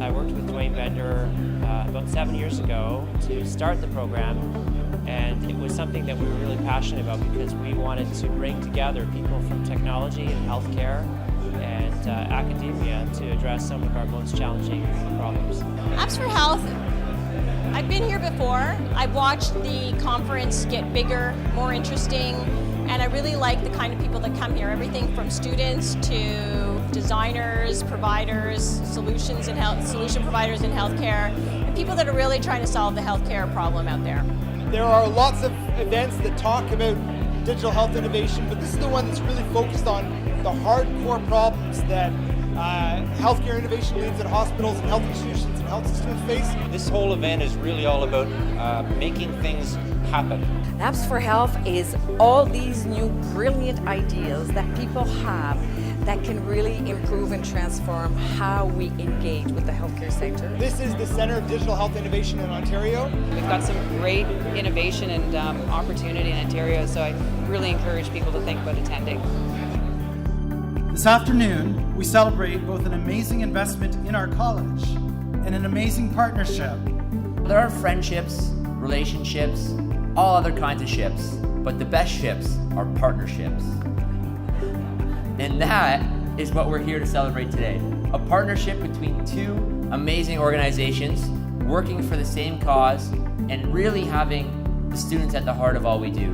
I worked with Dwayne Bender about 7 years ago to start the program, and it was something that we were really passionate about because we wanted to bring together people from technology and healthcare and academia to address some of our most challenging problems. Apps for Health, I've been here before. I've watched the conference get bigger, more interesting, and I really like the kind of people that come here. Everything from students to designers, providers, solution providers in healthcare, and people that are really trying to solve the healthcare problem out there. There are lots of events that talk about digital health innovation, but this is the one that's really focused on the hardcore problems that healthcare innovation leads at hospitals and health institutions and health systems face. This whole event is really all about making things happen. Apps for Health is all these new brilliant ideas that people have that can really improve and transform how we engage with the healthcare sector. This is the Centre of Digital Health Innovation in Ontario. We've got some great innovation and opportunity in Ontario, so I really encourage people to think about attending. This afternoon, we celebrate both an amazing investment in our college and an amazing partnership. There are friendships, relationships, all other kinds of ships, but the best ships are partnerships. And that is what we're here to celebrate today. A partnership between two amazing organizations working for the same cause and really having the students at the heart of all we do.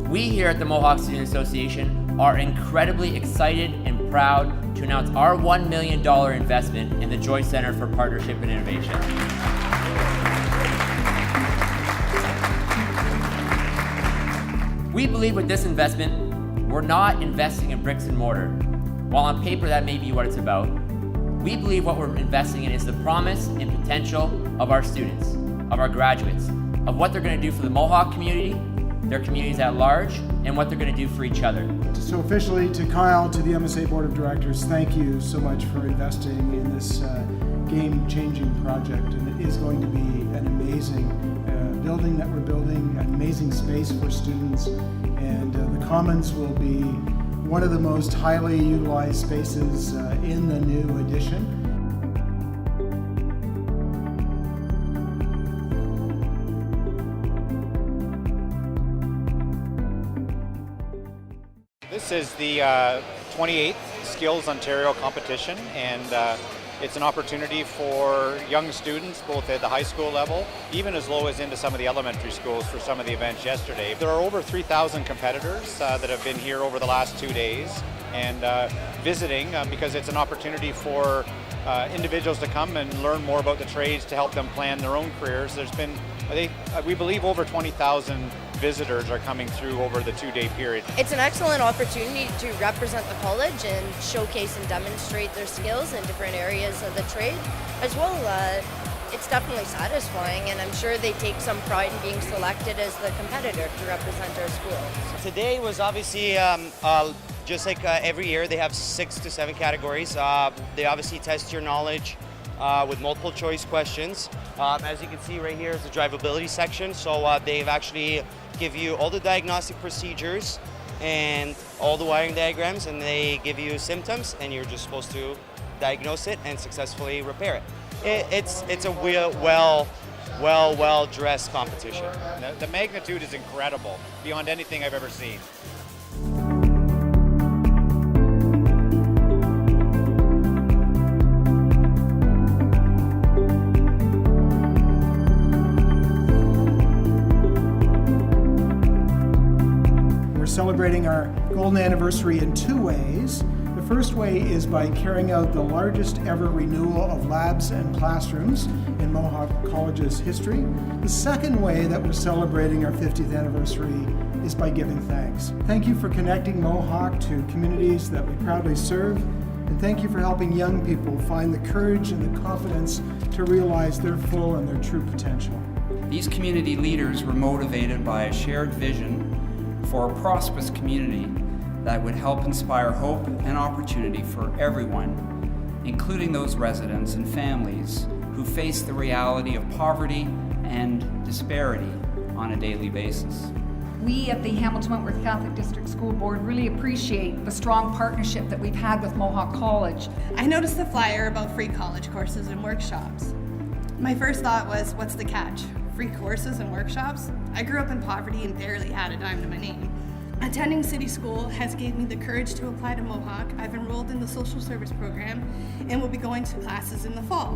We here at the Mohawk Student Association are incredibly excited and proud to announce our $1 million investment in the Joyce Center for Partnership and Innovation. We believe with this investment, we're not investing in bricks and mortar. While on paper that may be what it's about, we believe what we're investing in is the promise and potential of our students, of our graduates, of what they're going to do for the Mohawk community, their communities at large, and what they're going to do for each other. So officially, to Kyle, to the MSA Board of Directors, thank you so much for investing in this game-changing project. And it is going to be an amazing building that we're building, an amazing space for students, and the Commons will be one of the most highly utilized spaces in the new addition. This is the 28th Skills Ontario competition, and it's an opportunity for young students, both at the high school level, even as low as into some of the elementary schools for some of the events yesterday. There are over 3,000 competitors that have been here over the last 2 days and visiting because it's an opportunity for individuals to come and learn more about the trades to help them plan their own careers. There's been, we believe, over 20,000 visitors are coming through over the 2-day period. It's an excellent opportunity to represent the college and showcase and demonstrate their skills in different areas of the trade. As well, it's definitely satisfying, and I'm sure they take some pride in being selected as the competitor to represent our school. Today was obviously just like every year, they have 6 to 7 categories. They obviously test your knowledge with multiple choice questions. As you can see right here is the drivability section. So they've actually give you all the diagnostic procedures and all the wiring diagrams, and they give you symptoms, and you're just supposed to diagnose it and successfully repair it. It's a well-dressed competition. The magnitude is incredible, beyond anything I've ever seen. Celebrating our golden anniversary in 2 ways. The first way is by carrying out the largest ever renewal of labs and classrooms in Mohawk College's history. The second way that we're celebrating our 50th anniversary is by giving thanks. Thank you for connecting Mohawk to communities that we proudly serve, and thank you for helping young people find the courage and the confidence to realize their full and their true potential. These community leaders were motivated by a shared vision for a prosperous community that would help inspire hope and opportunity for everyone, including those residents and families who face the reality of poverty and disparity on a daily basis. We at the Hamilton Wentworth Catholic District School Board really appreciate the strong partnership that we've had with Mohawk College. I noticed the flyer about free college courses and workshops. My first thought was, what's the catch? Free courses and workshops? I grew up in poverty and barely had a dime to my name. Attending city school has gave me the courage to apply to Mohawk. I've enrolled in the social service program and will be going to classes in the fall.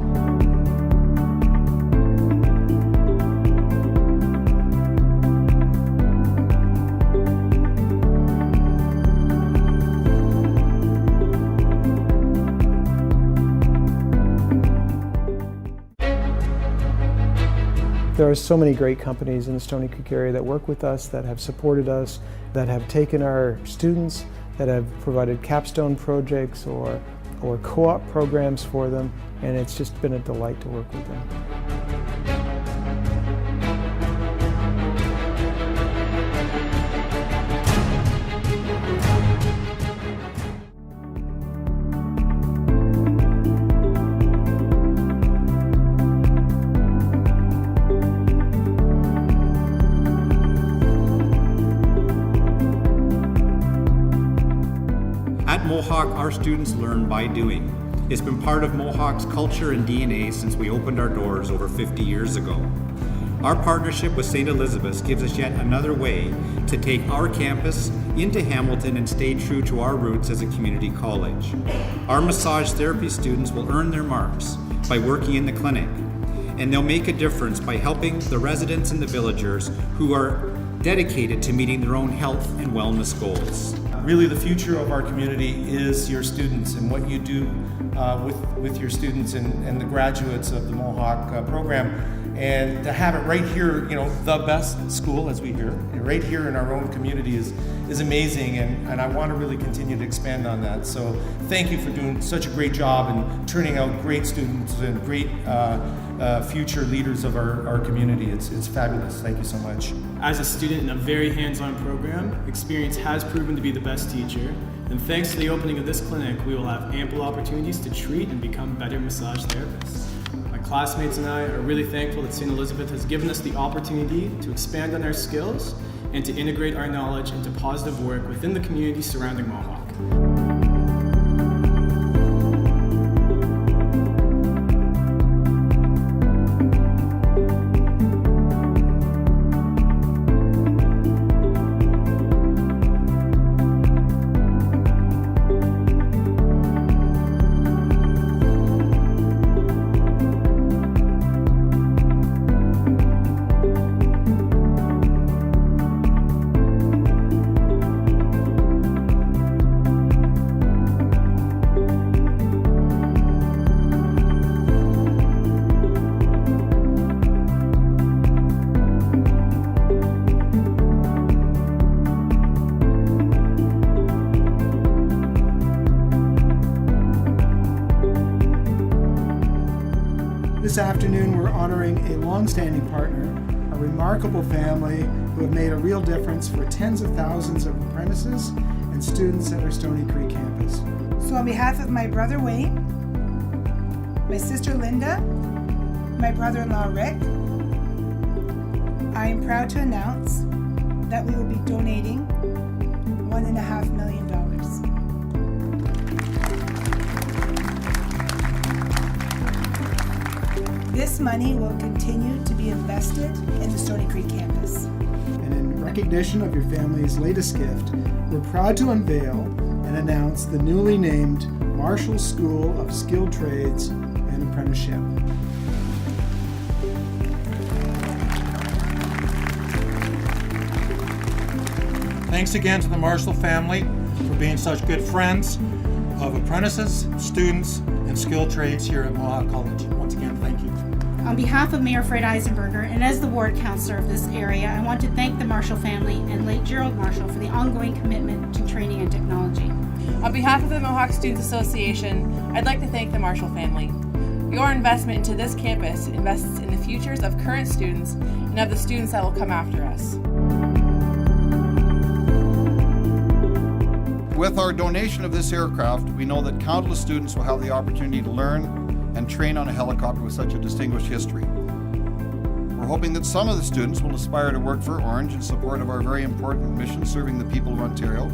There are so many great companies in the Stoney Creek area that work with us, that have supported us, that have taken our students, that have provided capstone projects or co-op programs for them, and it's just been a delight to work with them. At Mohawk, our students learn by doing. It's been part of Mohawk's culture and DNA since we opened our doors over 50 years ago. Our partnership with St. Elizabeth's gives us yet another way to take our campus into Hamilton and stay true to our roots as a community college. Our massage therapy students will earn their marks by working in the clinic, and they'll make a difference by helping the residents and the villagers who are dedicated to meeting their own health and wellness goals. Really, the future of our community is your students and what you do with your students and the graduates of the Mohawk program. And to have it right here, you know, the best school, as we hear, right here in our own community is amazing, and I want to really continue to expand on that. So thank you for doing such a great job and turning out great students and great future leaders of our community. It's fabulous. Thank you so much. As a student in a very hands-on program, experience has proven to be the best teacher, and thanks to the opening of this clinic, we will have ample opportunities to treat and become better massage therapists. My classmates and I are really thankful that St. Elizabeth has given us the opportunity to expand on our skills and to integrate our knowledge into positive work within the community surrounding Mohawk. This afternoon we're honoring a long-standing partner, a remarkable family who have made a real difference for tens of thousands of apprentices and students at our Stoney Creek campus. So on behalf of my brother Wayne, my sister Linda, my brother-in-law Rick, I am proud to announce that we will be donating $1.5 million. This money will continue to be invested in the Stoney Creek campus. And in recognition of your family's latest gift, we're proud to unveil and announce the newly named Marshall School of Skilled Trades and Apprenticeship. Thanks again to the Marshall family for being such good friends of apprentices, students, and skilled trades here at Mohawk College. Once again, thank you. On behalf of Mayor Fred Eisenberger and as the ward councillor of this area, I want to thank the Marshall family and late Gerald Marshall for the ongoing commitment to training and technology. On behalf of the Mohawk Students Association, I'd like to thank the Marshall family. Your investment into this campus invests in the futures of current students and of the students that will come after us. With our donation of this aircraft, we know that countless students will have the opportunity to learn and train on a helicopter with such a distinguished history. We're We're hoping that some of the students will aspire to work for Orange in support of our very important mission serving the people of Ontario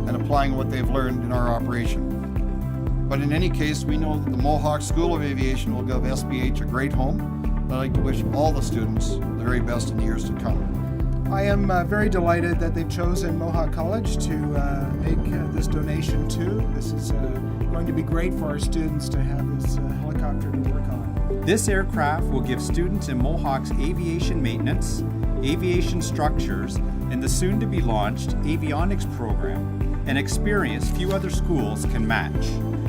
and applying what they've learned in our operation. But in any case, we know that the Mohawk School of Aviation will give SBH a great home, and I'd like to wish all the students the very best in the years to come. I am very delighted that they've chosen Mohawk College to make this donation to. This is going to be great for our students to have this helicopter to work on. This aircraft will give students in Mohawk's aviation maintenance, aviation structures, and the soon-to-be-launched avionics program an experience few other schools can match.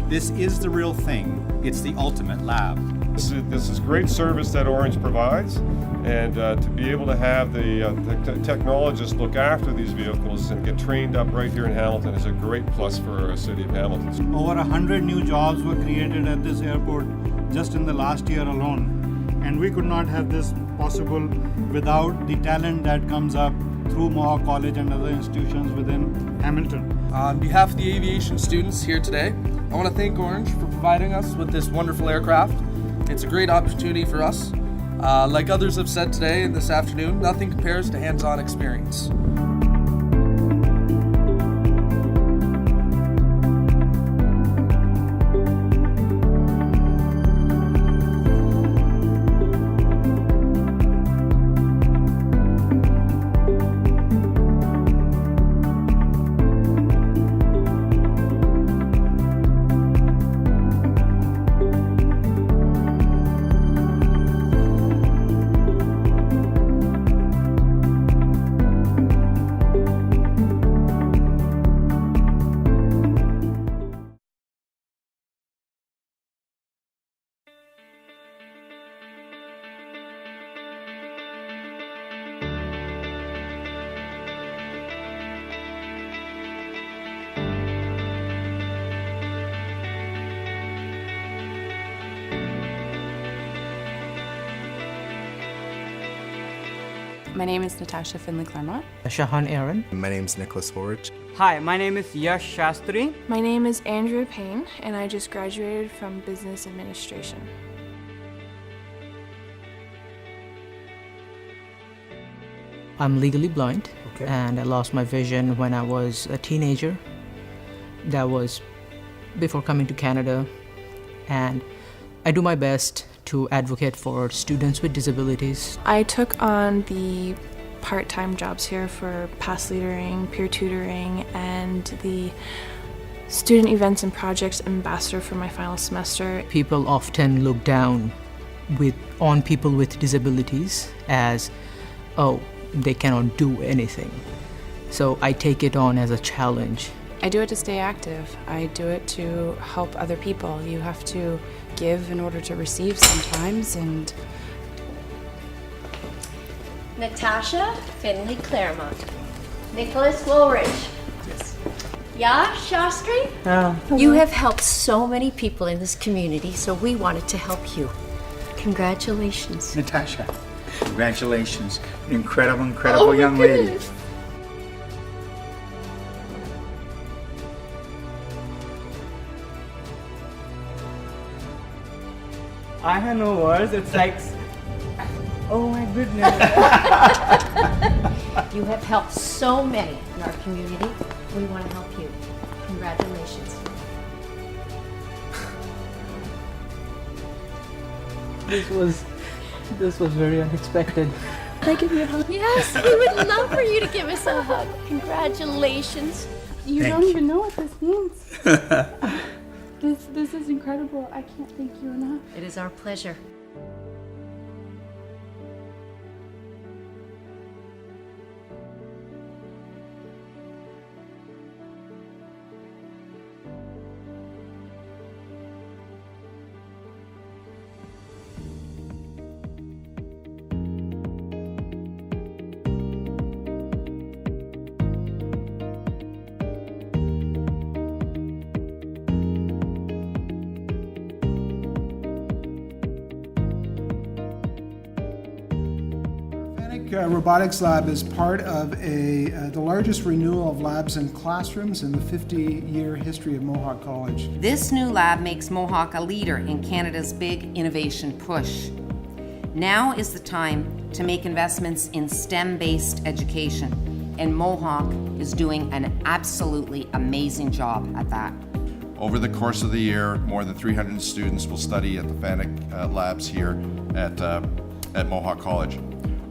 This is the real thing. It's the ultimate lab. This is great service that Orange provides, and to be able to have the technologists look after these vehicles and get trained up right here in Hamilton is a great plus for our city of Hamilton. Over 100 new jobs were created at this airport just in the last year alone, and we could not have this possible without the talent that comes up through Mohawk College and other institutions within Hamilton. On behalf of the aviation students here today, I want to thank Orange for providing us with this wonderful aircraft. It's a great opportunity for us. Like others have said today and this afternoon, nothing compares to hands-on experience. My name is Natasha Finley-Claremont. Shahan Aaron. My name is Nicholas Horwich. Hi, my name is Yash Shastri. My name is Andrea Payne, and I just graduated from Business Administration. I'm legally blind, and I lost my vision when I was a teenager. That was before coming to Canada, and I do my best to advocate for students with disabilities. I took on the part-time jobs here for past leadering, peer tutoring, and the student events and projects ambassador for my final semester. People often look down on people with disabilities as, oh, they cannot do anything. So I take it on as a challenge. I do it to stay active. I do it to help other people. You have to give in order to receive sometimes, and Natasha Finley Claremont. Nicholas Woolridge. Yes. Yash Shastri. You have helped so many people in this community, so we wanted to help you. Congratulations. Natasha, congratulations. Incredible young lady. I have no words. It's like, oh my goodness. You have helped so many in our community. We want to help you. Congratulations. This was very unexpected. Can I give you a hug? Yes, we would love for you to give us a hug. Congratulations. You don't even know what this means. This is incredible. I can't thank you enough. It is our pleasure. Robotics Lab is part of the largest renewal of labs and classrooms in the 50-year history of Mohawk College. This new lab makes Mohawk a leader in Canada's big innovation push. Now is the time to make investments in STEM-based education, and Mohawk is doing an absolutely amazing job at that. Over the course of the year, more than 300 students will study at the FANUC labs here at Mohawk College.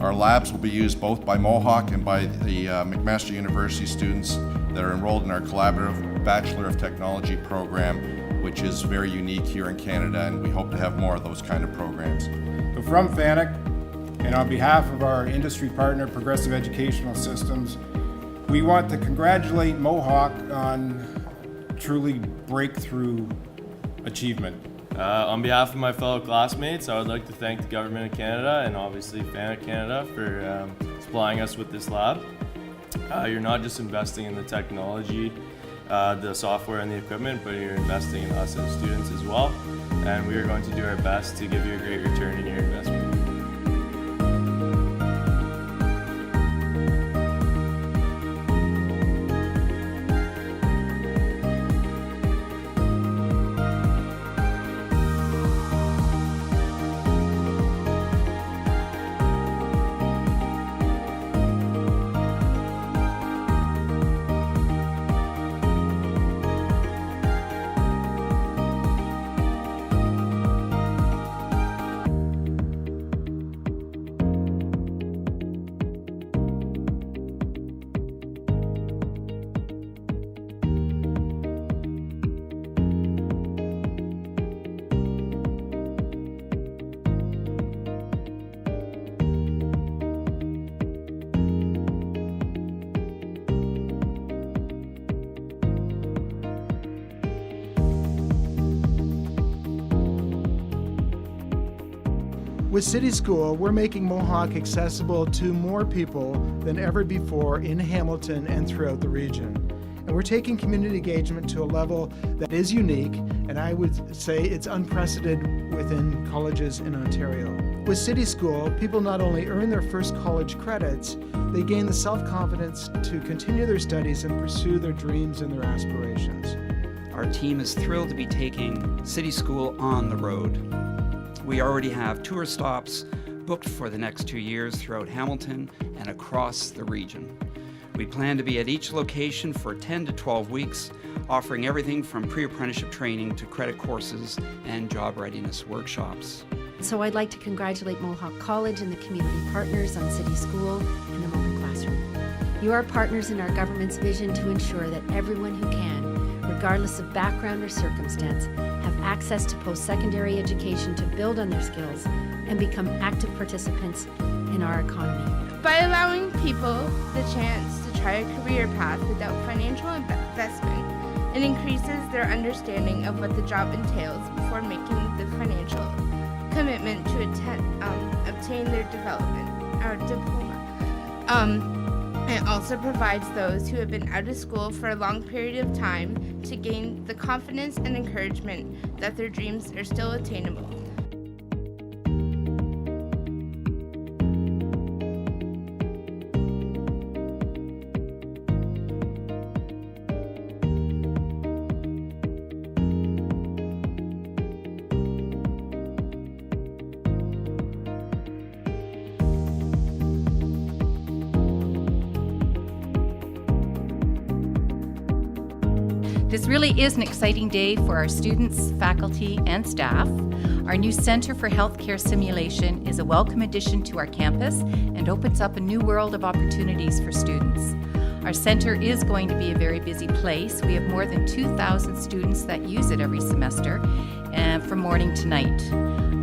Our labs will be used both by Mohawk and by the McMaster University students that are enrolled in our collaborative Bachelor of Technology program, which is very unique here in Canada, and we hope to have more of those kind of programs. So from FANUC, and on behalf of our industry partner, Progressive Educational Systems, we want to congratulate Mohawk on truly breakthrough achievement. On behalf of my fellow classmates, I would like to thank the Government of Canada and obviously FANUC Canada for supplying us with this lab. You're not just investing in the technology, the software and the equipment, but you're investing in us as students as well. And we are going to do our best to give you a great return in your investment. With City School, we're making Mohawk accessible to more people than ever before in Hamilton and throughout the region. And we're taking community engagement to a level that is unique, and I would say it's unprecedented within colleges in Ontario. With City School, people not only earn their first college credits, they gain the self-confidence to continue their studies and pursue their dreams and their aspirations. Our team is thrilled to be taking City School on the road. We already have tour stops booked for the next 2 years throughout Hamilton and across the region. We plan to be at each location for 10 to 12 weeks, offering everything from pre-apprenticeship training to credit courses and job readiness workshops. So I'd like to congratulate Mohawk College and the community partners on City School and the Mohawk Classroom. You are partners in our government's vision to ensure that everyone who can, regardless of background or circumstance, have access to post-secondary education to build on their skills and become active participants in our economy. By allowing people the chance to try a career path without financial investment, it increases their understanding of what the job entails before making the financial commitment to obtain their diploma. It also provides those who have been out of school for a long period of time to gain the confidence and encouragement that their dreams are still attainable. This really is an exciting day for our students, faculty, and staff. Our new Center for Healthcare Simulation is a welcome addition to our campus and opens up a new world of opportunities for students. Our center is going to be a very busy place. We have more than 2,000 students that use it every semester, from morning to night.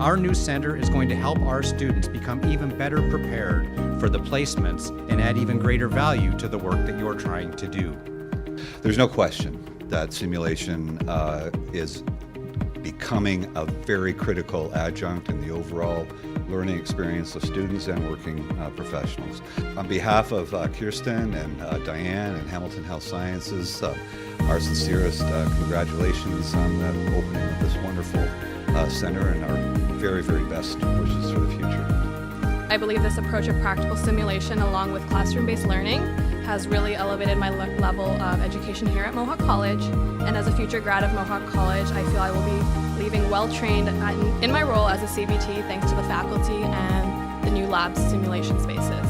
Our new center is going to help our students become even better prepared for the placements and add even greater value to the work that you're trying to do. There's no question that simulation is becoming a very critical adjunct in the overall learning experience of students and working professionals. On behalf of Kirsten and Diane and Hamilton Health Sciences, our sincerest congratulations on the opening of this wonderful center and our very, very best wishes for the future. I believe this approach of practical simulation along with classroom-based learning has really elevated my level of education here at Mohawk College. And as a future grad of Mohawk College, I feel I will be leaving well-trained in my role as a CBT thanks to the faculty and the new lab simulation spaces.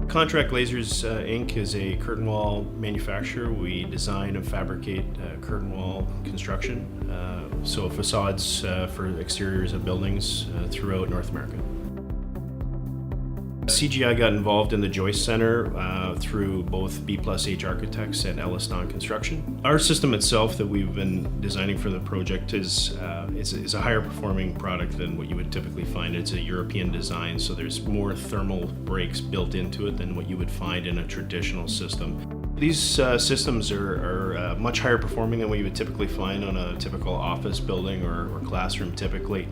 Contract Lasers Inc. is a curtain wall manufacturer. We design and fabricate curtain wall construction, so facades for exteriors of buildings throughout North America. CGI got involved in the Joyce Center through both B+H Architects and Elliston Construction. Our system itself that we've been designing for the project is a higher performing product than what you would typically find. It's a European design, so there's more thermal breaks built into it than what you would find in a traditional system. These systems are much higher performing than what you would typically find on a typical office building or classroom typically.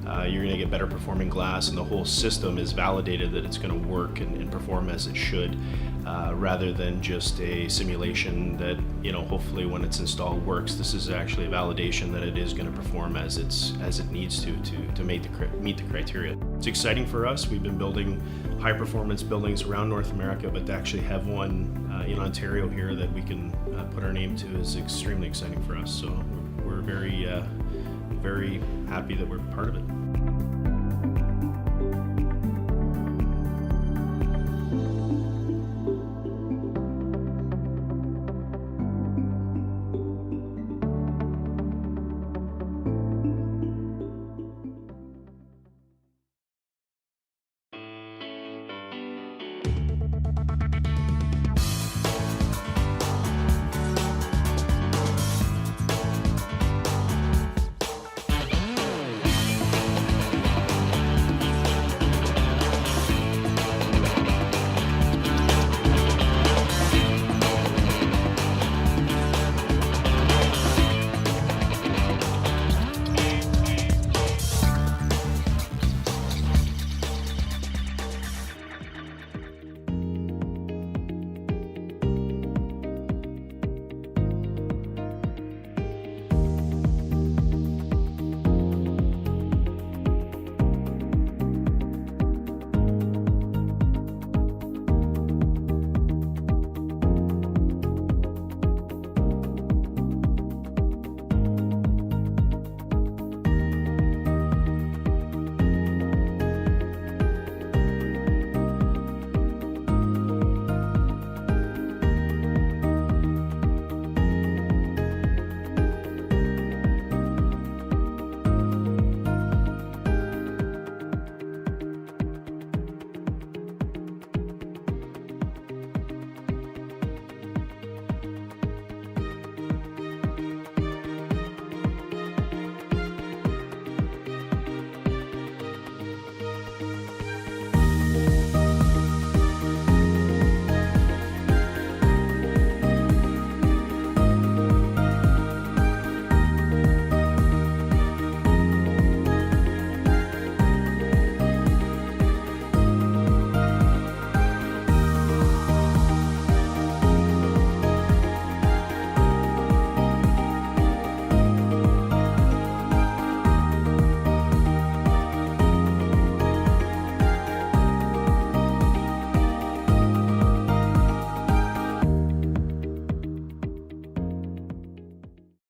You're going to get better performing glass, and the whole system is validated that it's going to work and perform as it should, rather than just a simulation that, hopefully when it's installed works. This is actually a validation that it is going to perform as it needs to meet the criteria. It's exciting for us. We've been building high performance buildings around North America, but to actually have one in Ontario here that we can put our name to is extremely exciting for us. So we're very, very happy that we're part of it.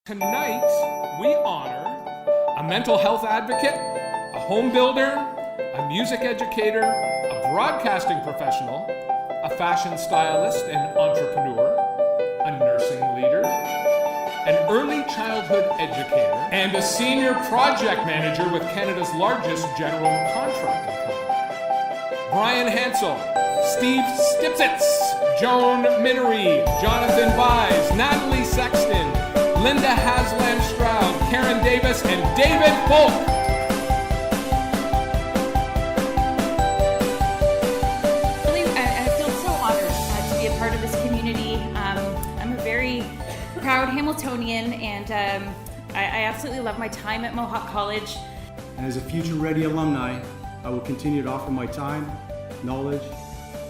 Tonight, we honor a mental health advocate, a home builder, a music educator, a broadcasting professional, a fashion stylist and entrepreneur, a nursing leader, an early childhood educator, and a senior project manager with Canada's largest general contracting company. Brian Hansel, Steve Stipsitz, Joan Minnery, Jonathan Vise, Natalie Sexton, Linda Haslam Stroud, Karen Davis, and David Polk. Really, I feel so honored to be a part of this community. I'm a very proud proud Hamiltonian, and I absolutely love my time at Mohawk College. And as a future-ready alumni, I will continue to offer my time, knowledge,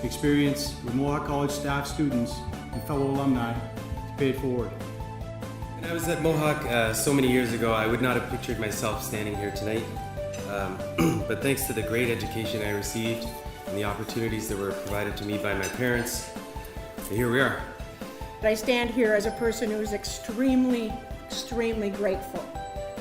experience with Mohawk College staff, students, and fellow alumni to pay it forward. When I was at Mohawk so many years ago, I would not have pictured myself standing here tonight. But thanks to the great education I received and the opportunities that were provided to me by my parents, here we are. I stand here as a person who is extremely grateful.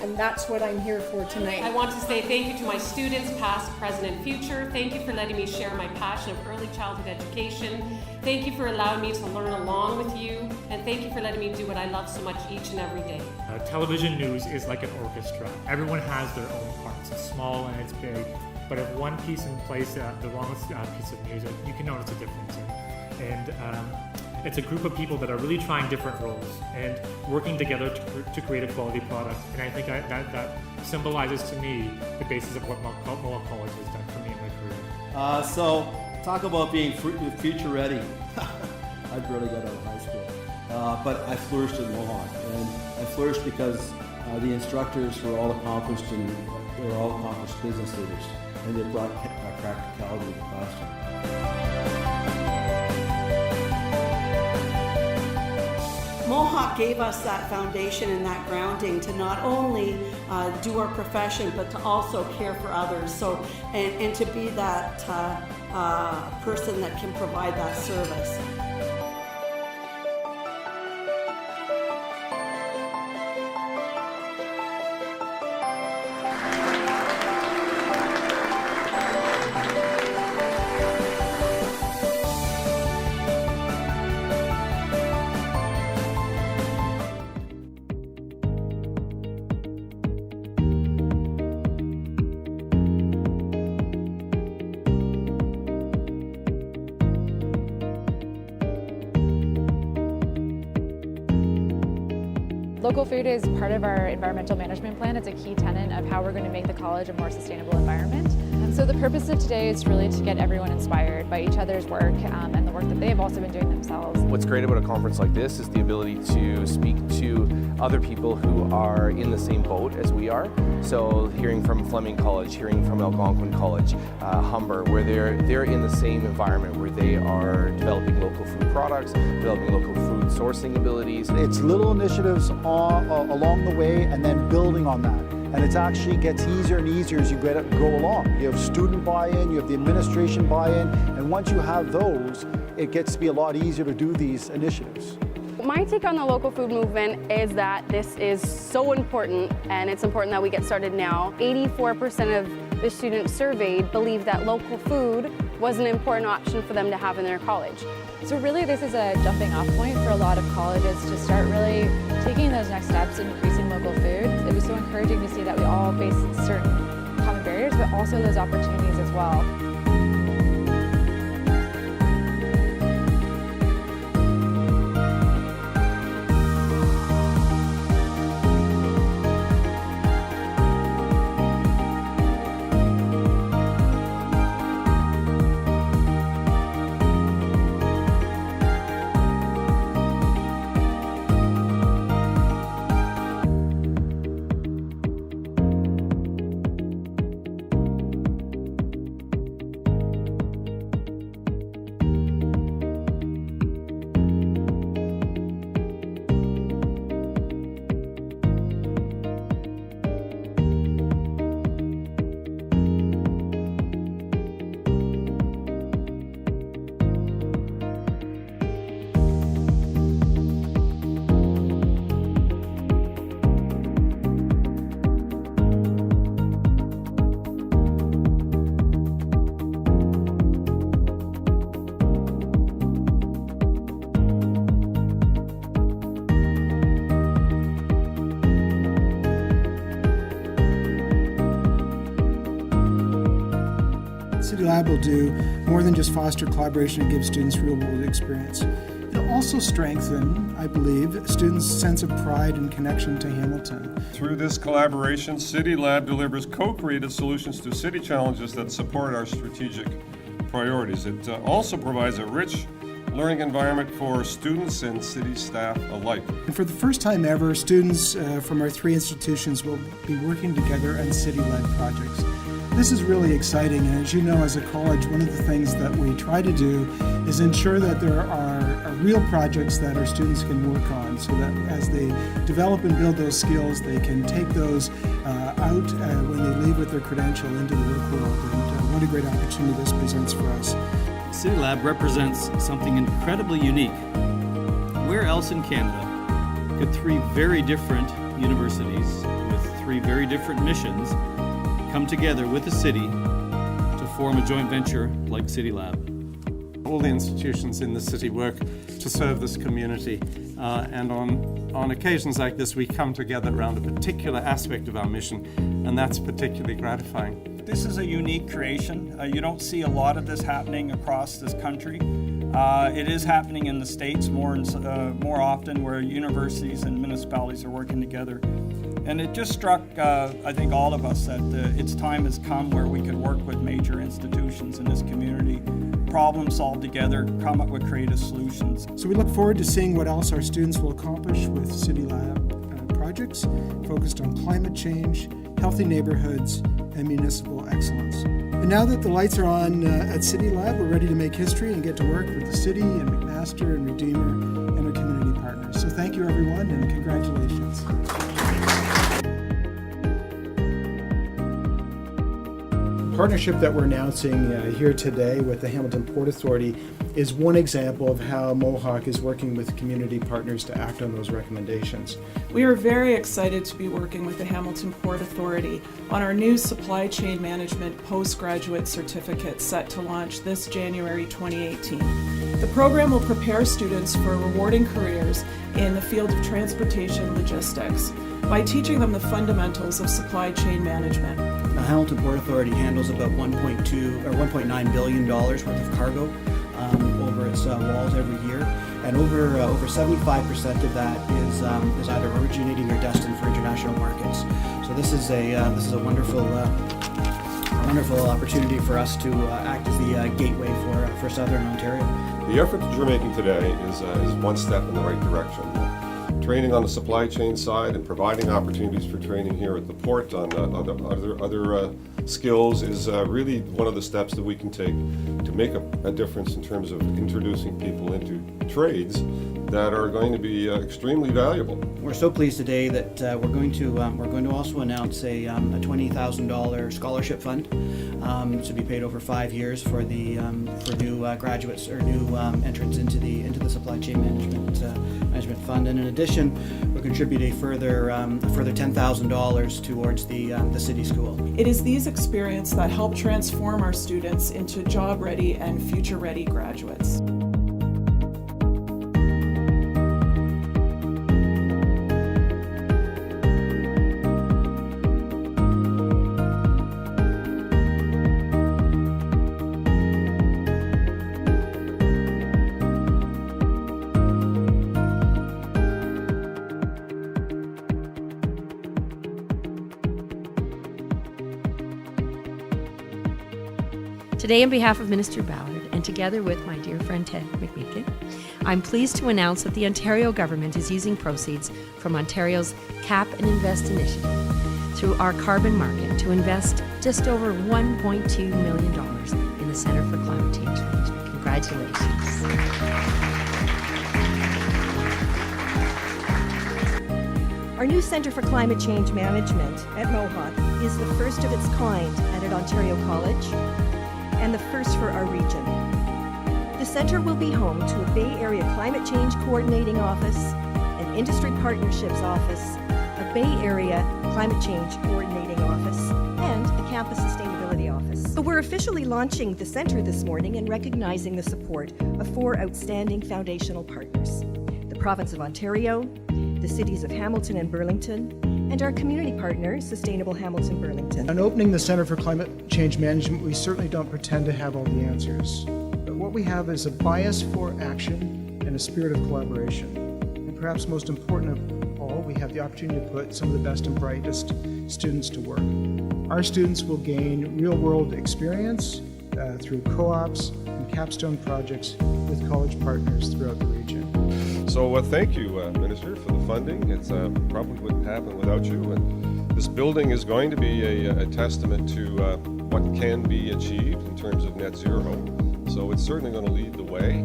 And that's what I'm here for tonight. I want to say thank you to my students, past, present, and future. Thank you for letting me share my passion of early childhood education. Thank you for allowing me to learn along with you. And thank you for letting me do what I love so much each and every day. Television news is like an orchestra. Everyone has their own parts. It's small and it's big. But if one piece in place, the wrong piece of music, you can notice a difference. And it's a group of people that are really trying different roles and working together to create a quality product. And I think that symbolizes to me the basis of what Mohawk College has done for me in my career. So, talk about being future ready. I barely got out of high school. But I flourished at Mohawk. And I flourished because the instructors were all accomplished and they were all accomplished business leaders. And they brought practicality to the classroom. Mohawk gave us that foundation and that grounding to not only do our profession, but to also care for others. So, and to be that person that can provide that service. Local food is part of our environmental management plan. It's a key tenet of how we're going to make the college a more sustainable environment. And so the purpose of today is really to get everyone inspired by each other's work and the work that they've also been doing themselves. What's great about a conference like this is the ability to speak to other people who are in the same boat as we are. So hearing from Fleming College, hearing from Algonquin College, Humber, where they're in the same environment where they are developing local food products, developing local food sourcing abilities. It's little initiatives along the way and then building on that. And it actually gets easier and easier as you go along. You have student buy-in, you have the administration buy-in, and once you have those, it gets to be a lot easier to do these initiatives. My take on the local food movement is that this is so important, and it's important that we get started now. 84% of the students surveyed believe that local food was an important option for them to have in their college. So really this is a jumping off point for a lot of colleges to start really taking those next steps in increasing local food. It was so encouraging to see that we all face certain common barriers, but also those opportunities as well. City Lab will do more than just foster collaboration and give students real-world experience. It'll also strengthen, I believe, students' sense of pride and connection to Hamilton. Through this collaboration, City Lab delivers co-created solutions to city challenges that support our strategic priorities. It also provides a rich learning environment for students and city staff alike. And for the first time ever, students from our 3 institutions will be working together on city-led projects. This is really exciting, and as you know, as a college, one of the things that we try to do is ensure that there are real projects that our students can work on, so that as they develop and build those skills, they can take those out when they leave with their credential into the work world. And what a great opportunity this presents for us. City Lab represents something incredibly unique. Where else in Canada could 3 very different universities with 3 very different missions come together with the city to form a joint venture like City Lab? All the institutions in the city work to serve this community, and on occasions like this we come together around a particular aspect of our mission, and that's particularly gratifying. This is a unique creation. You don't see a lot of this happening across this country. It is happening in the States more often, where universities and municipalities are working together. And it just struck, I think, all of us that its time has come where we could work with major institutions in this community, problem solve together, come up with creative solutions. So we look forward to seeing what else our students will accomplish with City Lab projects focused on climate change, healthy neighborhoods, and municipal excellence. And now that the lights are on at City Lab, we're ready to make history and get to work with the city and McMaster and Redeemer and our community partners. So thank you, everyone, and congratulations. The partnership that we're announcing here today with the Hamilton Port Authority is one example of how Mohawk is working with community partners to act on those recommendations. We are very excited to be working with the Hamilton Port Authority on our new supply chain management postgraduate certificate set to launch this January 2018. The program will prepare students for rewarding careers in the field of transportation logistics by teaching them the fundamentals of supply chain management. The Hamilton Port Authority handles about $1.9 billion worth of cargo over its walls every year, and over 75% of that is either originating or destined for international markets. So this is a wonderful opportunity for us to act as the gateway for Southern Ontario. The effort that you're making today is one step in the right direction. Training on the supply chain side and providing opportunities for training here at the port on other skills is really one of the steps that we can take to make a difference in terms of introducing people into trades that are going to be extremely valuable. We're so pleased today that we're going to also announce a $20,000 scholarship fund to be paid over 5 years for new graduates or new entrants into the supply chain management fund. And in addition, we'll contribute a further $10,000 towards the city school. It is these experiences that help transform our students into job-ready and future-ready graduates. Today, on behalf of Minister Ballard and together with my dear friend Ted McMeekin, I'm pleased to announce that the Ontario government is using proceeds from Ontario's Cap and Invest initiative through our carbon market to invest just over $1.2 million in the Centre for Climate Change Management. Congratulations. Our new Centre for Climate Change Management at Mohawk is the first of its kind at an Ontario college and the first for our region. The centre will be home to a Bay Area Climate Change Coordinating Office, an Industry Partnerships Office, a Bay Area Climate Change Coordinating Office, and a Campus Sustainability Office. But we're officially launching the centre this morning and recognizing the support of 4 outstanding foundational partners: the Province of Ontario, the cities of Hamilton and Burlington, and our community partner, Sustainable Hamilton Burlington. On opening the Centre for Climate Change Management, we certainly don't pretend to have all the answers. But what we have is a bias for action and a spirit of collaboration. And perhaps most important of all, we have the opportunity to put some of the best and brightest students to work. Our students will gain real-world experience through co-ops and capstone projects with college partners throughout the region. So thank you, Minister, for the funding. It probably wouldn't happen without you. And this building is going to be a testament to what can be achieved in terms of net zero. So it's certainly going to lead the way,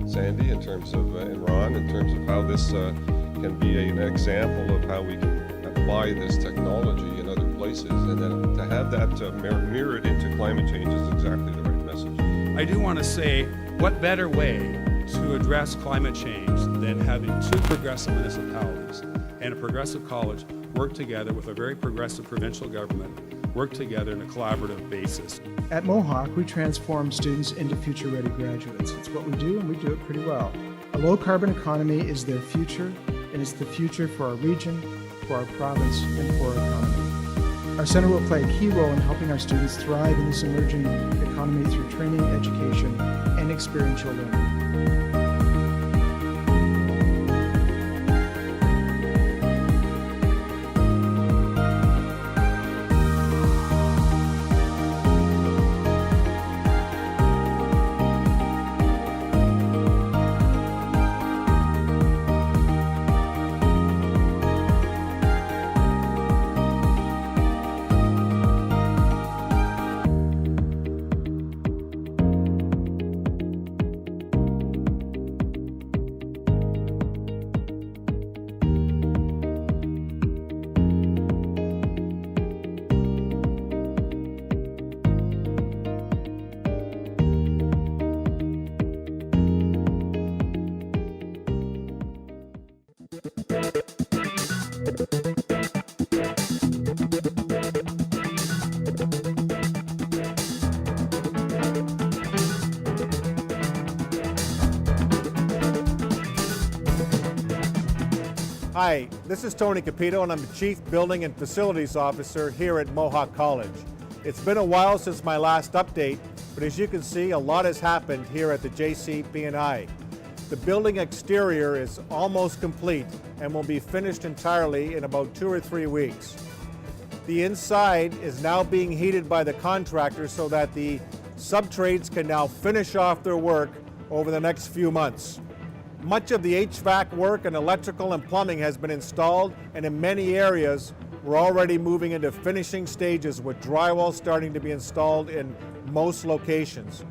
Sandy, in terms of, and Ron, in terms of how this can be an example of how we can apply this technology in other places. And then to have that mirrored into climate change is exactly the right message. I do want to say, what better way to address climate change than having two progressive municipalities and a progressive college work together with a very progressive provincial government, work together in a collaborative basis. At Mohawk, we transform students into future-ready graduates. It's what we do, and we do it pretty well. A low-carbon economy is their future, and it's the future for our region, for our province, and for our economy. Our center will play a key role in helping our students thrive in this emerging economy through training, education, and experiential learning. Hi, this is Tony Capito, and I'm the Chief Building and Facilities Officer here at Mohawk College. It's been a while since my last update, but as you can see, a lot has happened here at the JCP&I. The building exterior is almost complete and will be finished entirely in about 2 or 3 weeks. The inside is now being heated by the contractor so that the sub-trades can now finish off their work over the next few months. Much of the HVAC work and electrical and plumbing has been installed, and in many areas we're already moving into finishing stages with drywall starting to be installed in most locations.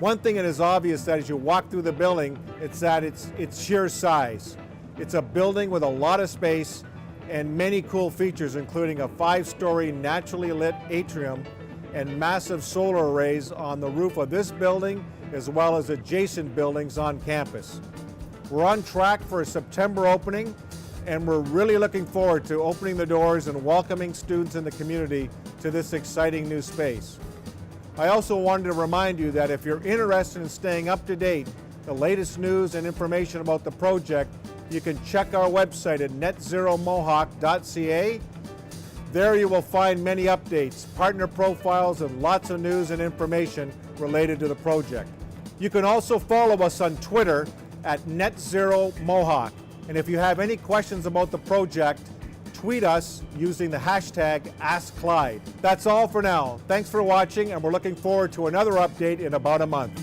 One thing that is obvious that as you walk through the building, it's that its sheer size. It's a building with a lot of space and many cool features, including a 5-story naturally lit atrium and massive solar arrays on the roof of this building as well as adjacent buildings on campus. We're on track for a September opening, and we're really looking forward to opening the doors and welcoming students in the community to this exciting new space. I also wanted to remind you that if you're interested in staying up to date, the latest news and information about the project, you can check our website at netzeromohawk.ca. There you will find many updates, partner profiles, and lots of news and information related to the project. You can also follow us on Twitter at NetZeroMohawk. And if you have any questions about the project, tweet us using the hashtag AskClyde. That's all for now. Thanks for watching, and we're looking forward to another update in about a month.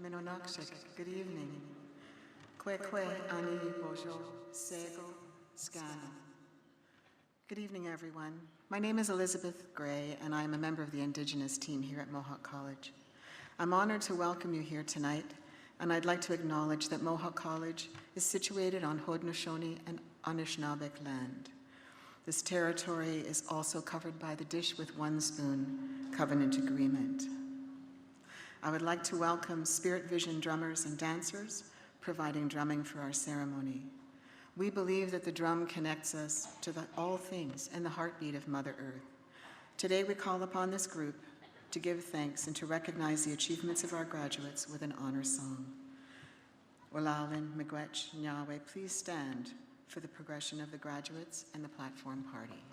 Minonakshik, good evening. Kwekwe, ani, bojo, sego, scano. Good evening, everyone. My name is Elizabeth Gray, and I am a member of the Indigenous team here at Mohawk College. I'm honored to welcome you here tonight, and I'd like to acknowledge that Mohawk College is situated on Haudenosaunee and Anishinaabeg land. This territory is also covered by the Dish with One Spoon Covenant Agreement. I would like to welcome Spirit Vision drummers and dancers, providing drumming for our ceremony. We believe that the drum connects us to all things and the heartbeat of Mother Earth. Today we call upon this group to give thanks and to recognize the achievements of our graduates with an honor song. Walalin, Miigwech, Nyahweh, please stand for the progression of the graduates and the platform party.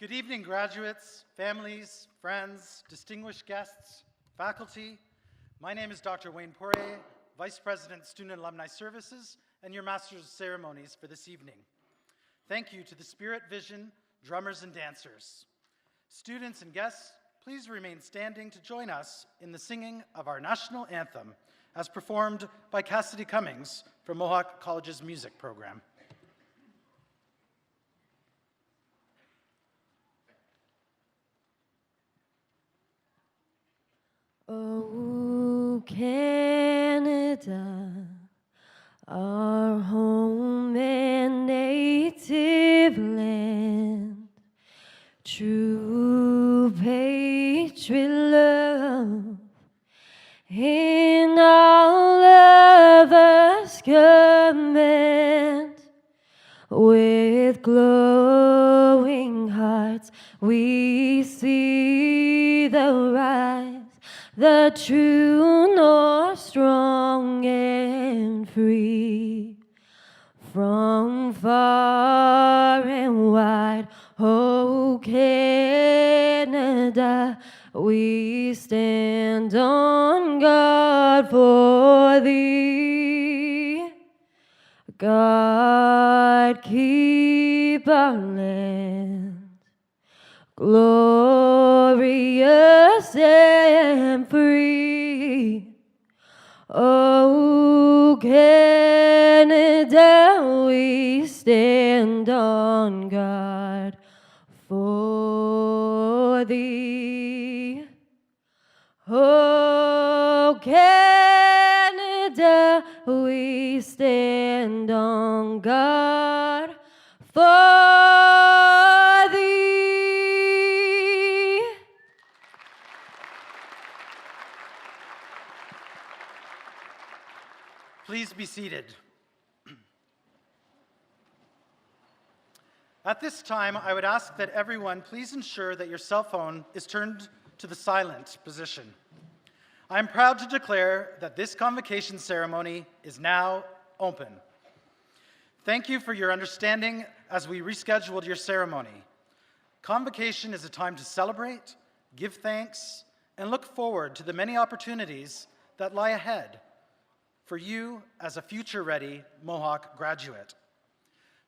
Good evening, graduates, families, friends, distinguished guests, faculty. My name is Dr. Wayne Poirier, Vice President, Student Alumni Services, and your Master's of Ceremonies for this evening. Thank you to the Spirit Vision, drummers and dancers. Students and guests, please remain standing to join us in the singing of our national anthem as performed by Cassidy Cummings from Mohawk College's music program. Oh, Canada, our home and native land, true patriot love in all of us command. With glowing hearts we see the rise, the true north, strong and free. From far and wide, oh Canada, we stand on guard for thee. God, keep our land glorious and free. Oh, Canada, we stand on guard for thee. Oh, Canada, we stand on guard for thee. Please be seated. At this time, I would ask that everyone please ensure that your cell phone is turned to the silent position. I am proud to declare that this convocation ceremony is now open. Thank you for your understanding as we rescheduled your ceremony. Convocation is a time to celebrate, give thanks, and look forward to the many opportunities that lie ahead for you as a future-ready Mohawk graduate.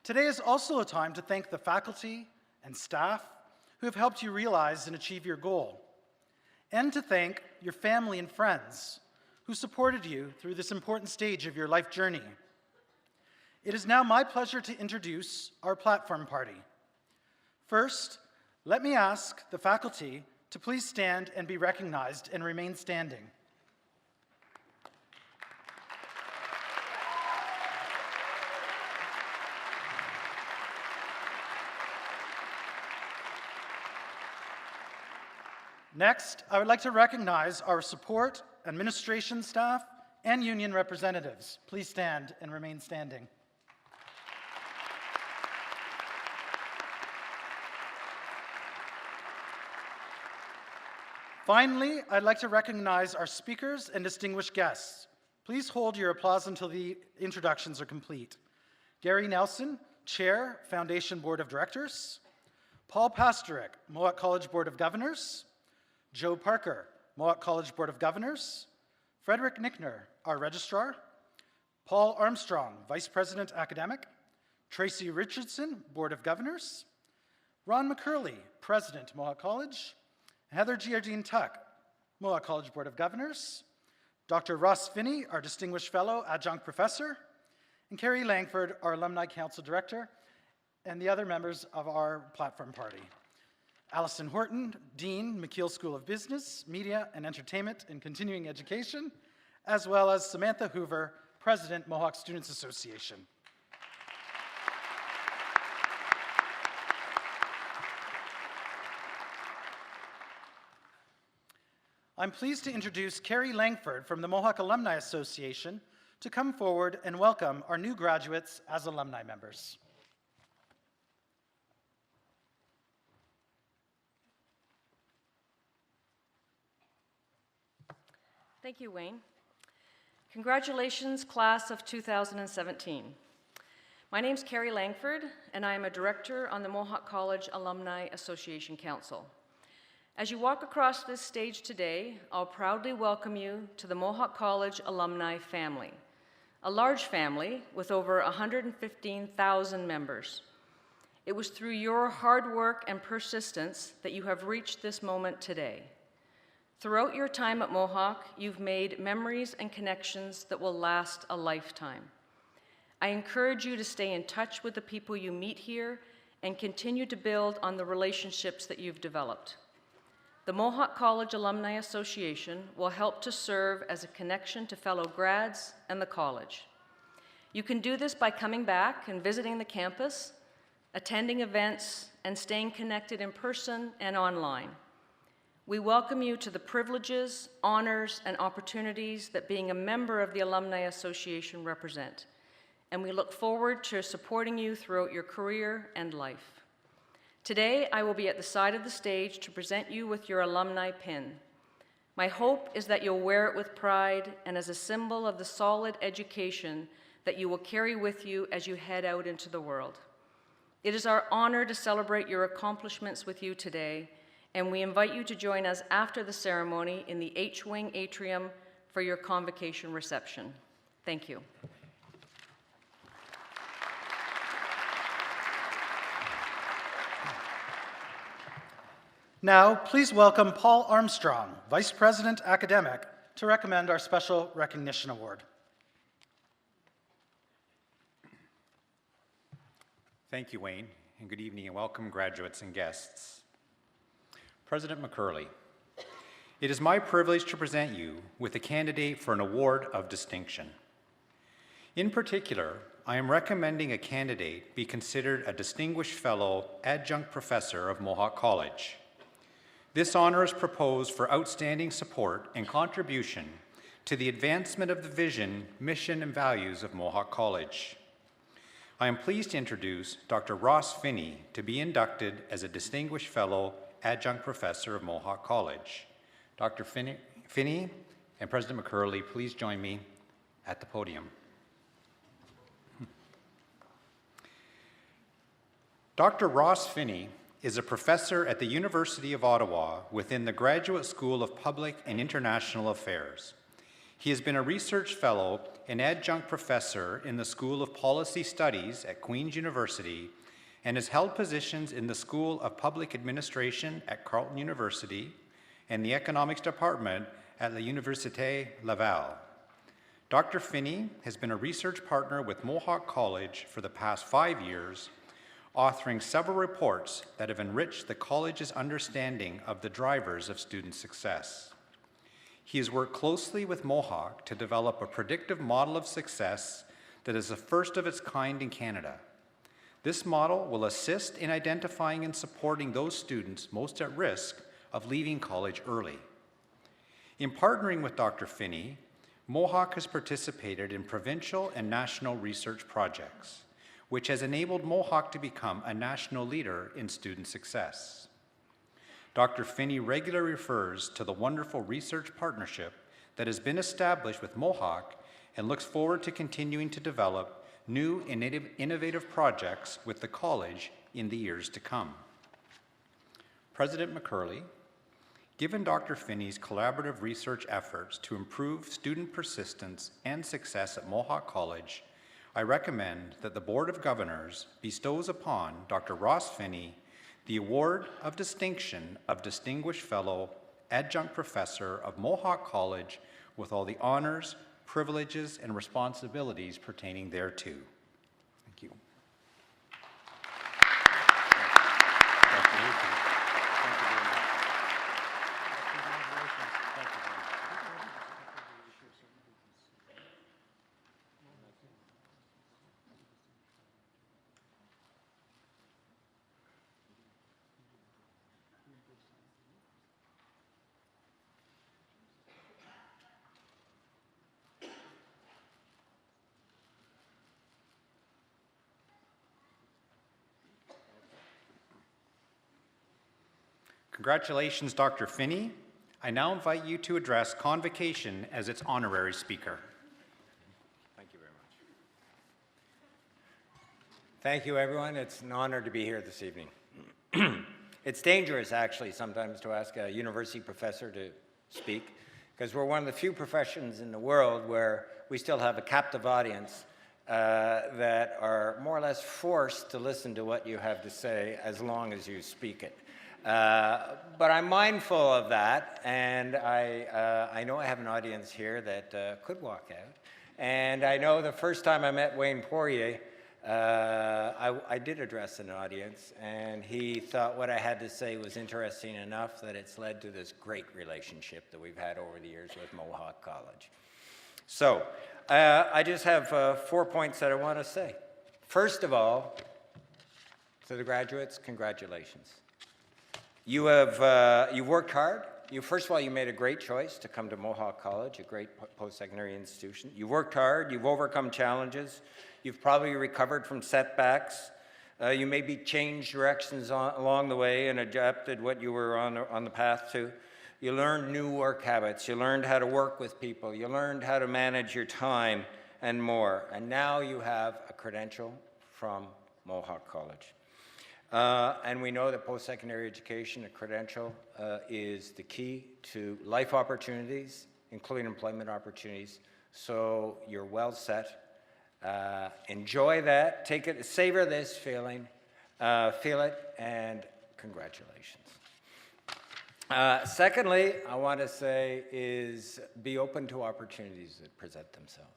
Today is also a time to thank the faculty and staff who have helped you realize and achieve your goal, and to thank your family and friends who supported you through this important stage of your life journey. It is now my pleasure to introduce our platform party. First, let me ask the faculty to please stand and be recognized and remain standing. Next, I would like to recognize our support, administration staff, and union representatives. Please stand and remain standing. Finally, I'd like to recognize our speakers and distinguished guests. Please hold your applause until the introductions are complete. Gary Nelson, Chair, Foundation Board of Directors. Paul Pasterik, Mohawk College Board of Governors. Joe Parker, Mohawk College Board of Governors. Frederick Nickner, our Registrar. Paul Armstrong, Vice President Academic. Tracy Richardson, Board of Governors. Ron McCurley, President, Mohawk College. Heather Giardine Tuck, Mohawk College Board of Governors. Dr. Ross Finney, our Distinguished Fellow, Adjunct Professor. And Carrie Langford, our Alumni Council Director, and the other members of our platform party. Allison Horton, Dean, McKeel School of Business, Media and Entertainment and Continuing Education, as well as Samantha Hoover, President, Mohawk Students Association. I'm pleased to introduce Carrie Langford from the Mohawk Alumni Association to come forward and welcome our new graduates as alumni members. Thank you, Wayne. Congratulations, class of 2017. My name's Carrie Langford, and I am a director on the Mohawk College Alumni Association Council. As you walk across this stage today, I'll proudly welcome you to the Mohawk College alumni family, a large family with over 115,000 members. It was through your hard work and persistence that you have reached this moment today. Throughout your time at Mohawk, you've made memories and connections that will last a lifetime. I encourage you to stay in touch with the people you meet here and continue to build on the relationships that you've developed. The Mohawk College Alumni Association will help to serve as a connection to fellow grads and the college. You can do this by coming back and visiting the campus, attending events, and staying connected in person and online. We welcome you to the privileges, honors, and opportunities that being a member of the Alumni Association represent, and we look forward to supporting you throughout your career and life. Today, I will be at the side of the stage to present you with your alumni pin. My hope is that you'll wear it with pride and as a symbol of the solid education that you will carry with you as you head out into the world. It is our honor to celebrate your accomplishments with you today, and we invite you to join us after the ceremony in the H-Wing atrium for your convocation reception. Thank you. Now, please welcome Paul Armstrong, Vice President Academic, to recommend our Special Recognition Award. Thank you, Wayne, and good evening and welcome graduates and guests. President McCurley, it is my privilege to present you with a candidate for an award of distinction. In particular, I am recommending a candidate be considered a Distinguished Fellow Adjunct Professor of Mohawk College. This honor is proposed for outstanding support and contribution to the advancement of the vision, mission, and values of Mohawk College. I am pleased to introduce Dr. Ross Finney to be inducted as a Distinguished Fellow Adjunct Professor of Mohawk College. Dr. Finney and President McCurley, please join me at the podium. Dr. Ross Finney is a professor at the University of Ottawa within the Graduate School of Public and International Affairs. He has been a research fellow and adjunct professor in the School of Policy Studies at Queen's University and has held positions in the School of Public Administration at Carleton University and the Economics Department at La Université Laval. Dr. Finney has been a research partner with Mohawk College for the past 5 years, authoring several reports that have enriched the college's understanding of the drivers of student success. He has worked closely with Mohawk to develop a predictive model of success that is the first of its kind in Canada. This model will assist in identifying and supporting those students most at risk of leaving college early. In partnering with Dr. Finney, Mohawk has participated in provincial and national research projects, which has enabled Mohawk to become a national leader in student success. Dr. Finney regularly refers to the wonderful research partnership that has been established with Mohawk and looks forward to continuing to develop new and innovative projects with the college in the years to come. President McCurley, given Dr. Finney's collaborative research efforts to improve student persistence and success at Mohawk College, I recommend that the Board of Governors bestows upon Dr. Ross Finney the Award of Distinction of Distinguished Fellow Adjunct Professor of Mohawk College with all the honors, privileges, and responsibilities pertaining thereto. Thank you. Congratulations, Dr. Finney. I now invite you to address Convocation as its honorary speaker. Thank you very Thank you, everyone. It's an honor to be here this evening. It's dangerous, actually, sometimes to ask a university professor to speak, because we're one of the few professions in the world where we still have a captive audience that are more or less forced to listen to what you have to say as long as you speak it. But I'm mindful of that, and I know I have an audience here that could walk out. And I know the first time I met Wayne Poirier, I did address an audience, and he thought what I had to say was interesting enough that it's led to this great relationship that we've had over the years with Mohawk College. So, I just have 4 points that I want to say. First of all, to the graduates, congratulations. You have you worked hard. First of all, you made a great choice to come to Mohawk College, a great post-secondary institution. You worked hard. You've overcome challenges. You've probably recovered from setbacks. You maybe changed directions along the way and adapted what you were on the path to. You learned new work habits. You learned how to work with people. You learned how to manage your time and more. And now you have a credential from Mohawk College. And we know that post-secondary education, a credential, is the key to life opportunities, including employment opportunities. So you're well set. Enjoy that. Take it. Savor this feeling. Feel it, and congratulations. Secondly, I want to say is be open to opportunities that present themselves.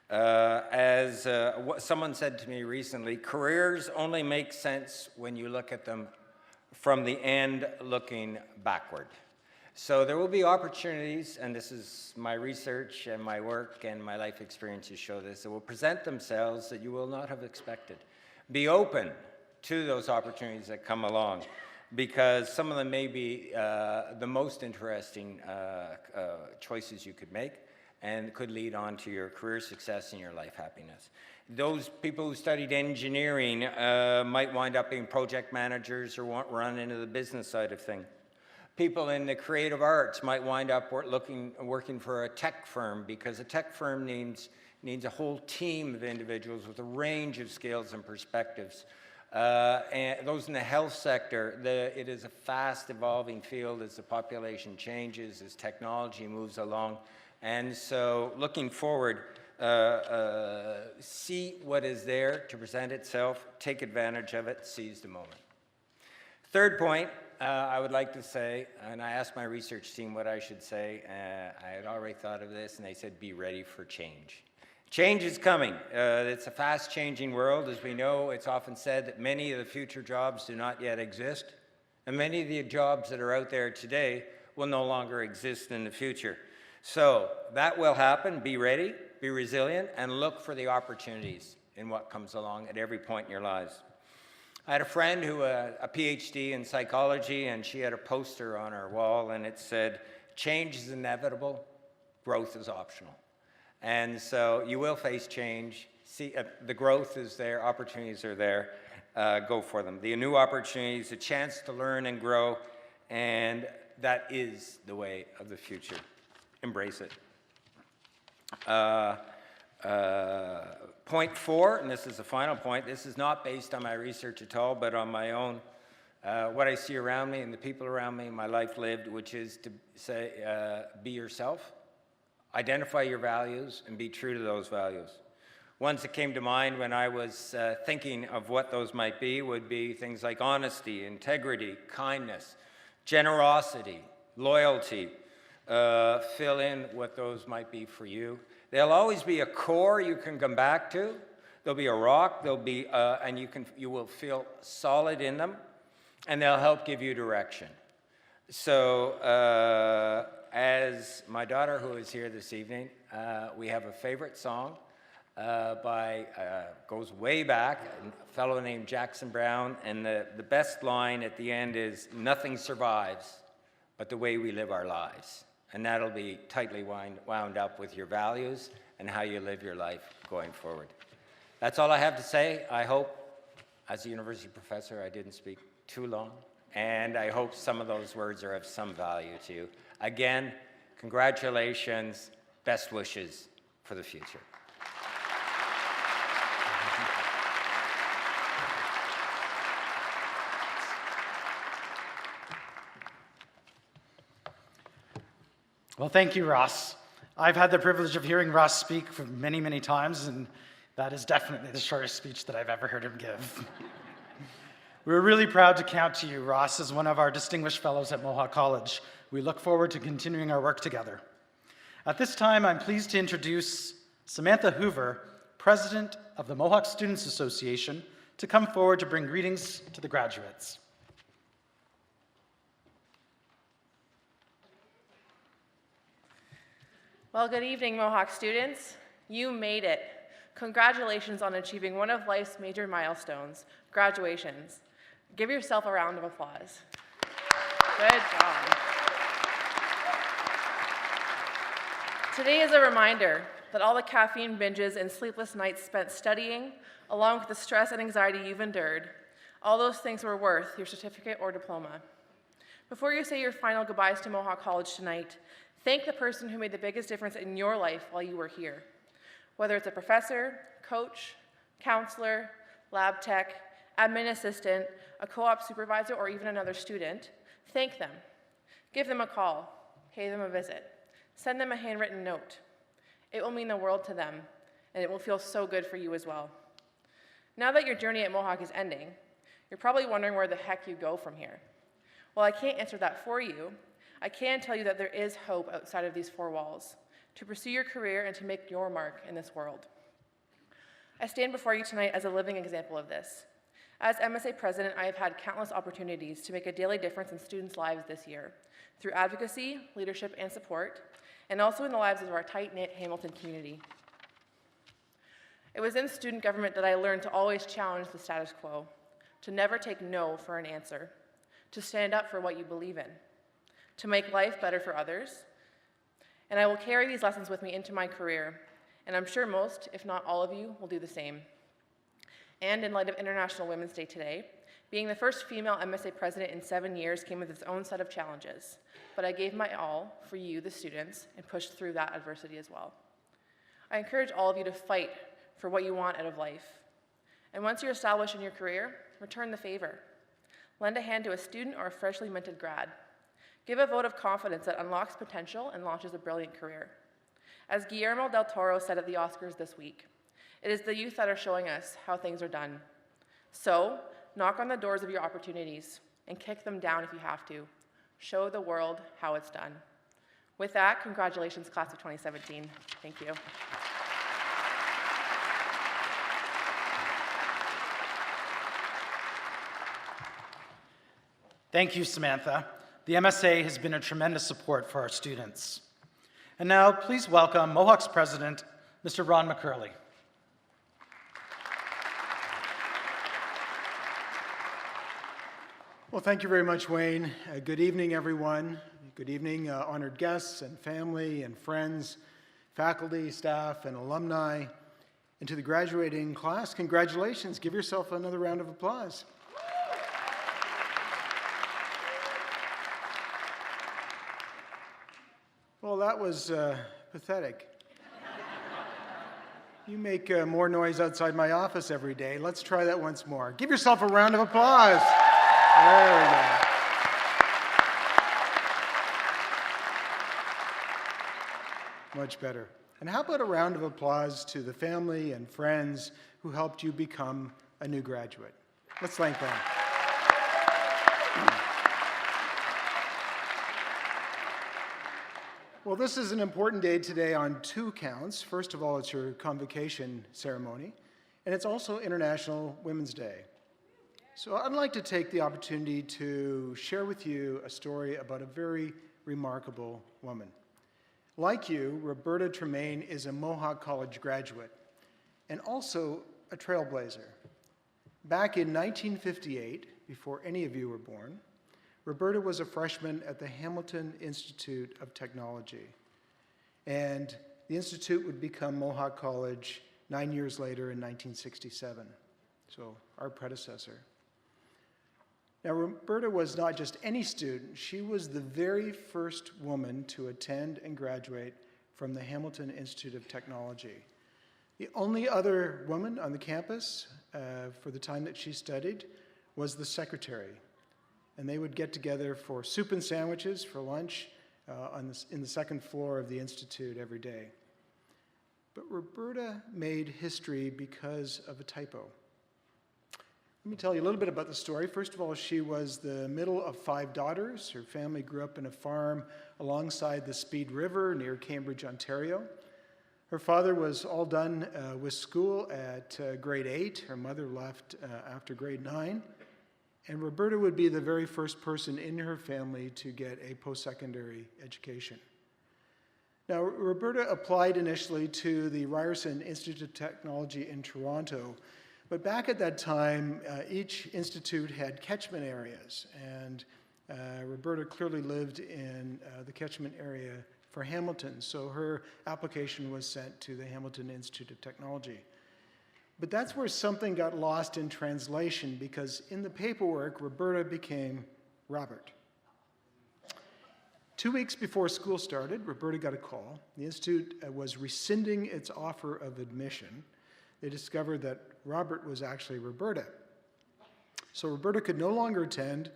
As someone said to me recently, careers only make sense when you look at them from the end looking backward. So there will be opportunities, and this is my research and my work and my life experiences show this, that will present themselves that you will not have expected. Be open to those opportunities that come along, because some of them may be the most interesting choices you could make, and could lead on to your career success and your life happiness. Those people who studied engineering might wind up being project managers or run into the business side of things. People in the creative arts might wind up working for a tech firm, because a tech firm needs a whole team of individuals with a range of skills and perspectives. And those in the health sector, it is a fast evolving field as the population changes, as technology moves along. And so looking forward, see what is there to present itself, take advantage of it, seize the moment. Third point, I would like to say, and I asked my research team what I should say, I had already thought of this, and they said be ready for change. Change is coming. It's a fast-changing world. As we know, it's often said that many of the future jobs do not yet exist, and many of the jobs that are out there today will no longer exist in the future. So that will happen. Be ready, be resilient, and look for the opportunities in what comes along at every point in your lives. I had a friend who a PhD in psychology, and she had a poster on her wall, and it said, "Change is inevitable, growth is optional." And so you will face change. See, the growth is there, opportunities are there. Go for them. The new opportunities, a chance to learn and grow, and that is the way of the future. Embrace it. Point 4, and this is the final point, this is not based on my research at all, but on my own, what I see around me and the people around me, my life lived, which is to say, be yourself, identify your values, and be true to those values. Ones that came to mind when I was thinking of what those might be would be things like honesty, integrity, kindness, generosity, loyalty. Fill in what those might be for you. There'll always be a core you can come back to. There'll be a rock. There'll be, and you will feel solid in them, and they'll help give you direction. So, as my daughter, who is here this evening, we have a favorite song goes way back, a fellow named Jackson Brown, and the best line at the end is, "Nothing survives but the way we live our lives." And that'll be tightly wound up with your values and how you live your life going forward. That's all I have to say. I hope, as a university professor, I didn't speak too long, and I hope some of those words are of some value to you. Again, congratulations, best wishes for the future. Well, thank you, Ross. I've had the privilege of hearing Ross speak for many, many times, and that is definitely the shortest speech that I've ever heard him give. We're really proud to count to you, Ross, as one of our distinguished fellows at Mohawk College. We look forward to continuing our work together. At this time, I'm pleased to introduce Samantha Hoover, President of the Mohawk Students Association, to come forward to bring greetings to the graduates. Well, good evening, Mohawk students. You made it. Congratulations on achieving one of life's major milestones, graduations. Give yourself a round of applause. Good job. Today is a reminder that all the caffeine binges and sleepless nights spent studying, along with the stress and anxiety you've endured, all those things were worth your certificate or diploma. Before you say your final goodbyes to Mohawk College tonight, thank the person who made the biggest difference in your life while you were here. Whether it's a professor, coach, counselor, lab tech, admin assistant, a co-op supervisor, or even another student, thank them. Give them a call, pay them a visit, send them a handwritten note. It will mean the world to them, and it will feel so good for you as well. Now that your journey at Mohawk is ending, you're probably wondering where the heck you go from here. Well, I can't answer that for you. I can tell you that there is hope outside of these four walls, to pursue your career and to make your mark in this world. I stand before you tonight as a living example of this. As MSA president, I have had countless opportunities to make a daily difference in students' lives this year, through advocacy, leadership, and support, and also in the lives of our tight-knit Hamilton community. It was in student government that I learned to always challenge the status quo, to never take no for an answer, to stand up for what you believe in, to make life better for others. And I will carry these lessons with me into my career, and I'm sure most, if not all of you, will do the same. And in light of International Women's Day today, being the first female MSA president in 7 years came with its own set of challenges, but I gave my all for you, the students, and pushed through that adversity as well. I encourage all of you to fight for what you want out of life. And once you're established in your career, return the favor. Lend a hand to a student or a freshly minted grad. Give a vote of confidence that unlocks potential and launches a brilliant career. As Guillermo del Toro said at the Oscars this week, it is the youth that are showing us how things are done. So, knock on the doors of your opportunities and kick them down if you have to. Show the world how it's done. With that, congratulations, class of 2017. Thank you. Thank you, Samantha. The MSA has been a tremendous support for our students. And now, please welcome Mohawk's president, Mr. Ron McCurley. Well, thank you very much, Wayne. Good evening, everyone. Good evening, honored guests and family and friends, faculty, staff, and alumni. And to the graduating class, congratulations. Give yourself another round of applause. Well, that was pathetic. You make more noise outside my office every day. Let's try that once more. Give yourself a round of applause. There we go. Much better. And how about a round of applause to the family and friends who helped you become a new graduate? Let's thank them. Well, this is an important day today on two counts. First of all, it's your convocation ceremony, and it's also International Women's Day. So I'd like to take the opportunity to share with you a story about a very remarkable woman. Like you, Roberta Tremaine is a Mohawk College graduate and also a trailblazer. Back in 1958, before any of you were born, Roberta was a freshman at the Hamilton Institute of Technology, and the institute would become Mohawk College 9 years later in 1967, so our predecessor. Now, Roberta was not just any student, she was the very first woman to attend and graduate from the Hamilton Institute of Technology. The only other woman on the campus for the time that she studied was the secretary. And they would get together for soup and sandwiches for lunch in the second floor of the Institute every day. But Roberta made history because of a typo. Let me tell you a little bit about the story. First of all, she was the middle of 5 daughters. Her family grew up in a farm alongside the Speed River near Cambridge, Ontario. Her father was all done with school at grade 8. Her mother left after grade 9. And Roberta would be the very first person in her family to get a post-secondary education. Now, Roberta applied initially to the Ryerson Institute of Technology in Toronto, but back at that time, each institute had catchment areas, and Roberta clearly lived in the catchment area for Hamilton, so her application was sent to the Hamilton Institute of Technology. But that's where something got lost in translation, because in the paperwork, Roberta became Robert. 2 weeks before school started, Roberta got a call. The institute was rescinding its offer of admission. They discovered that Robert was actually Roberta. So Roberta could no longer attend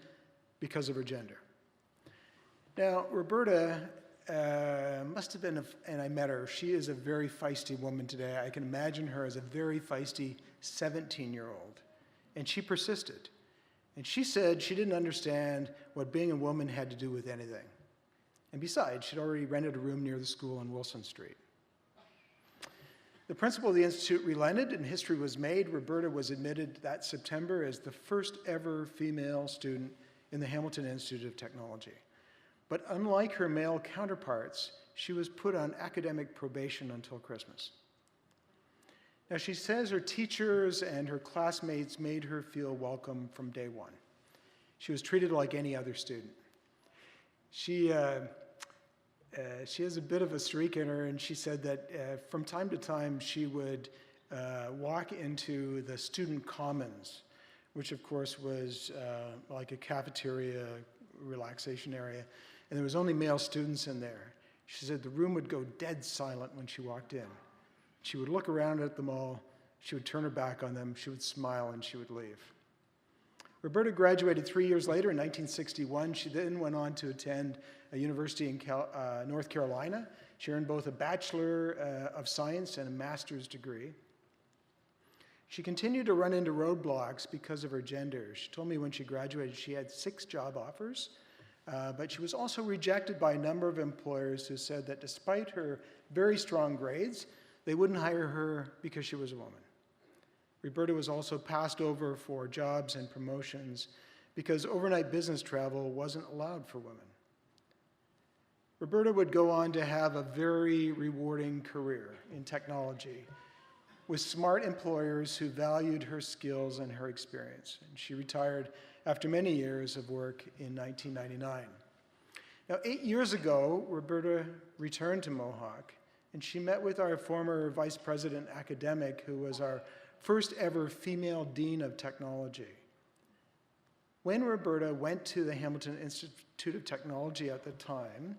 because of her gender. Now, Roberta must have been, and I met her, she is a very feisty woman today. I can imagine her as a very feisty 17-year-old. And she persisted. And she said she didn't understand what being a woman had to do with anything. And besides, she'd already rented a room near the school on Wilson Street. The principal of the Institute relented and history was made. Roberta was admitted that September as the first ever female student in the Hamilton Institute of Technology. But unlike her male counterparts, she was put on academic probation until Christmas. Now, she says her teachers and her classmates made her feel welcome from day one. She was treated like any other student. She has a bit of a streak in her, and she said that from time to time she would walk into the student commons, which of course was like a cafeteria relaxation area, and there was only male students in there. She said the room would go dead silent when she walked in. She would look around at them all, she would turn her back on them, she would smile, and she would leave. Roberta graduated 3 years later in 1961. She then went on to attend a university in North Carolina. She earned both a Bachelor of Science and a master's degree. She continued to run into roadblocks because of her gender. She told me when she graduated she had 6 job offers, but she was also rejected by a number of employers who said that despite her very strong grades, they wouldn't hire her because she was a woman. Roberta was also passed over for jobs and promotions because overnight business travel wasn't allowed for women. Roberta would go on to have a very rewarding career in technology with smart employers who valued her skills and her experience. And she retired after many years of work in 1999. Now, 8 years ago, Roberta returned to Mohawk, and she met with our former vice president academic, who was our first ever female dean of technology. When Roberta went to the Hamilton Institute of Technology at the time,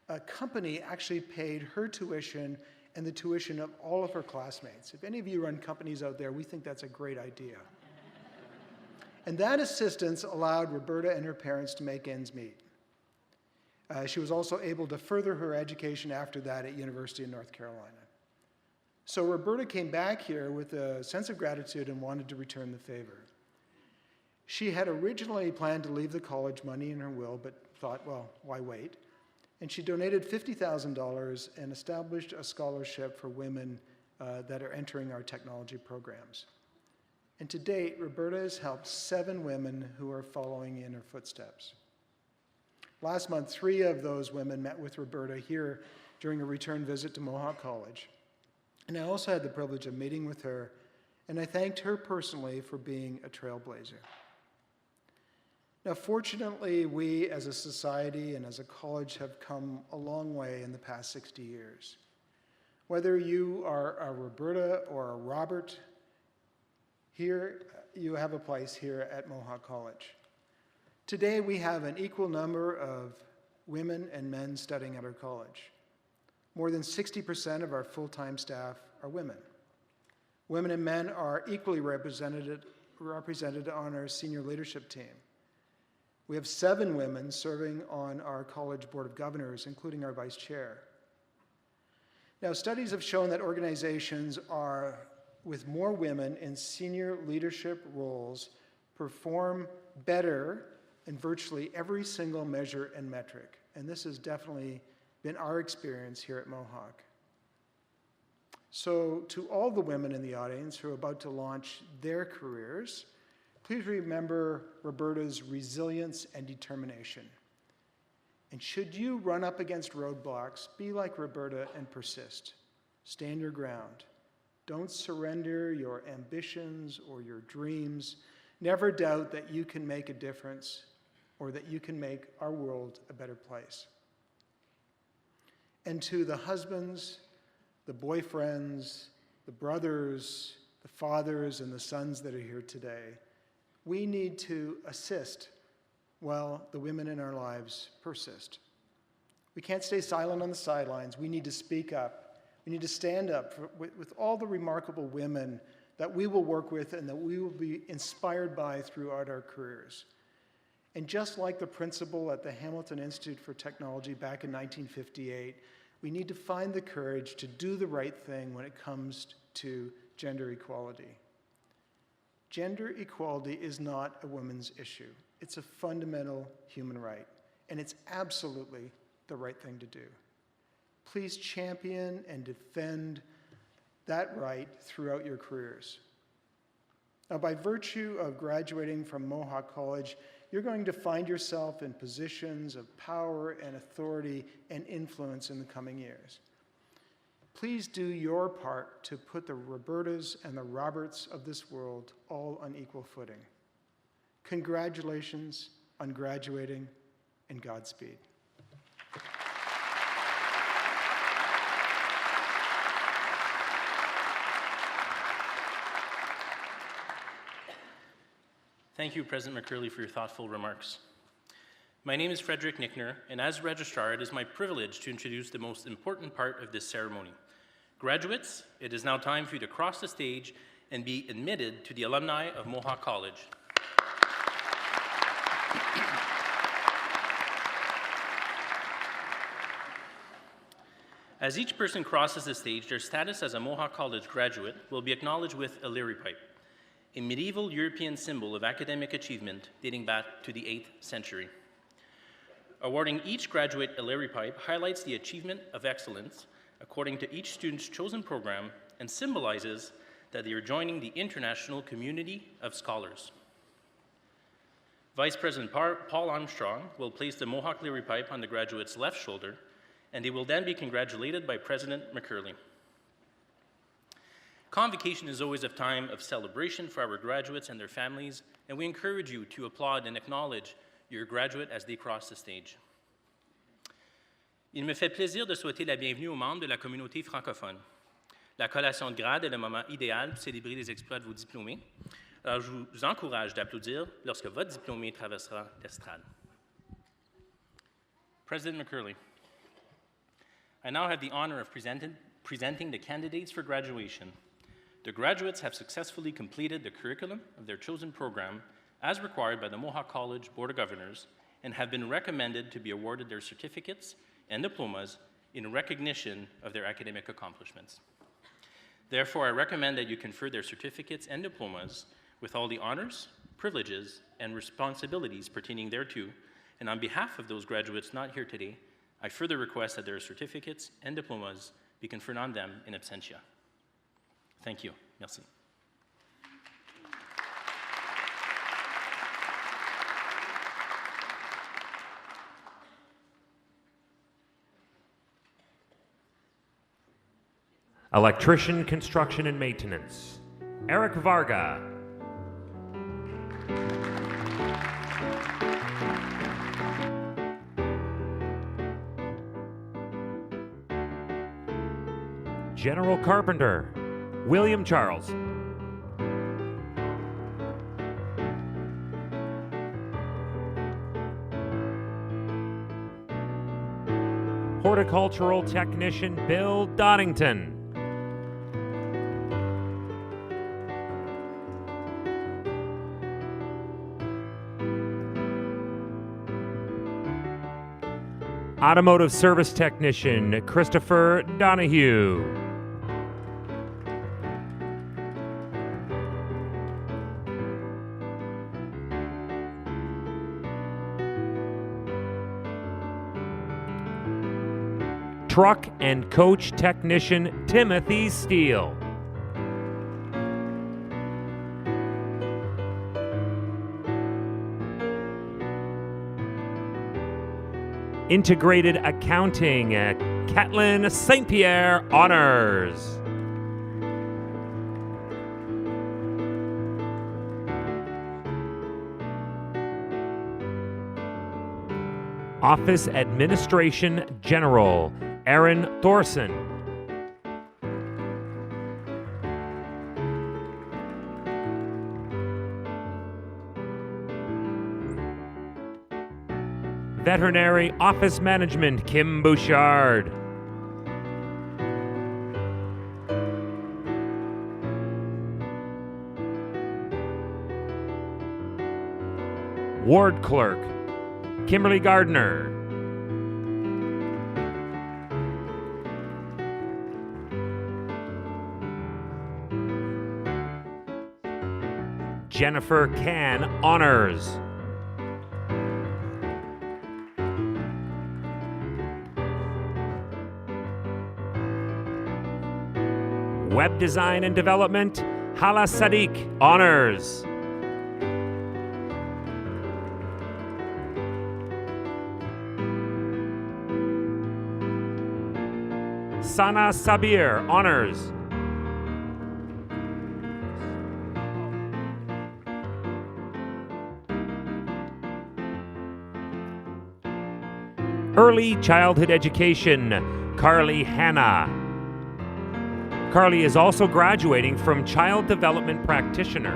a company actually paid her tuition and the tuition of all of her classmates. If any of you run companies out there, we think that's a great idea. And that assistance allowed Roberta and her parents to make ends meet. She was also able to further her education after that at University of North Carolina. So Roberta came back here with a sense of gratitude and wanted to return the favor. She had originally planned to leave the college money in her will, but thought, well, why wait? And she donated $50,000 and established a scholarship for women that are entering our technology programs. And to date, Roberta has helped 7 women who are following in her footsteps. Last month, 3 of those women met with Roberta here during a return visit to Mohawk College. And I also had the privilege of meeting with her, and I thanked her personally for being a trailblazer. Now, fortunately, we as a society and as a college have come a long way in the past 60 years. Whether you are a Roberta or a Robert, here you have a place here at Mohawk College. Today, we have an equal number of women and men studying at our college. More than 60% of our full-time staff are women. Women and men are equally represented on our senior leadership team. We have 7 women serving on our college board of governors, including our vice chair. Now, studies have shown that organizations are with more women in senior leadership roles perform better in virtually every single measure and metric. And this has definitely been our experience here at Mohawk. So to all the women in the audience who are about to launch their careers, please remember Roberta's resilience and determination. And should you run up against roadblocks, be like Roberta and persist. Stand your ground. Don't surrender your ambitions or your dreams. Never doubt that you can make a difference or that you can make our world a better place. And to the husbands, the boyfriends, the brothers, the fathers, and the sons that are here today, we need to assist while the women in our lives persist. We can't stay silent on the sidelines. We need to speak up. We need to stand up with all the remarkable women that we will work with and that we will be inspired by throughout our careers. And just like the principal at the Hamilton Institute for Technology back in 1958, we need to find the courage to do the right thing when it comes to gender equality. Gender equality is not a women's issue. It's a fundamental human right, and it's absolutely the right thing to do. Please champion and defend that right throughout your careers. Now, by virtue of graduating from Mohawk College, you're going to find yourself in positions of power and authority and influence in the coming years. Please do your part to put the Robertas and the Roberts of this world all on equal footing. Congratulations on graduating, and Godspeed. Thank you, President McCurley, for your thoughtful remarks. My name is Frederick Nickner, and as Registrar, it is my privilege to introduce the most important part of this ceremony. Graduates, it is now time for you to cross the stage and be admitted to the alumni of Mohawk College. As each person crosses the stage, their status as a Mohawk College graduate will be acknowledged with a Leary pipe, a medieval European symbol of academic achievement dating back to the 8th century. Awarding each graduate a Leary pipe highlights the achievement of excellence according to each student's chosen program and symbolizes that they are joining the international community of scholars. Vice President Paul Armstrong will place the Mohawk Leary pipe on the graduate's left shoulder, and they will then be congratulated by President McCurley. Convocation is always a time of celebration for our graduates and their families, and we encourage you to applaud and acknowledge your graduate as they cross the stage. Il me fait plaisir de souhaiter la bienvenue aux membres de la communauté francophone. La collation de grade est le moment idéal pour célébrer les exploits de vos diplômés. Alors, je vous encourage d'applaudir lorsque votre diplômé traversera l'estrade. President McCurley, I now have the honor of presenting the candidates for graduation. The graduates have successfully completed the curriculum of their chosen program as required by the Mohawk College Board of Governors and have been recommended to be awarded their certificates and diplomas in recognition of their academic accomplishments. Therefore, I recommend that you confer their certificates and diplomas with all the honors, privileges, and responsibilities pertaining thereto, and on behalf of those graduates not here today, I further request that their certificates and diplomas be conferred on them in absentia. Thank you. Merci. Electrician, Construction and Maintenance, Eric Varga. General Carpenter, William Charles. Horticultural Technician Bill Doddington. Automotive Service Technician Christopher Donahue. Truck and Coach Technician Timothy Steele. Integrated Accounting, Catlin St. Pierre Honors. Office Administration General, Aaron Thorson. Veterinary Office Management, Kim Bouchard. Ward Clerk, Kimberly Gardner. Jennifer Can Honors. Web Design and Development, Hala Sadiq Honors. Sana Sabir Honors. Early Childhood Education, Carly Hanna. Carly is also graduating from Child Development Practitioner.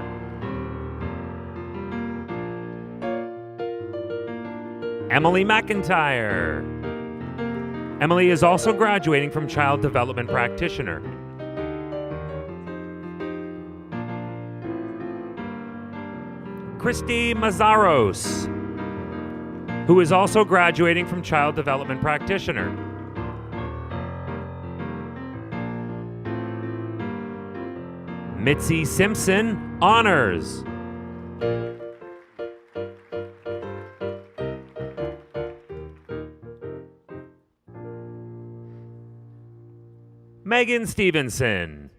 Emily McIntyre. Emily is also graduating from Child Development Practitioner. Christy Mazzaros, who is also graduating from Child Development Practitioner. Mitzi Simpson, Honors. Megan Stevenson.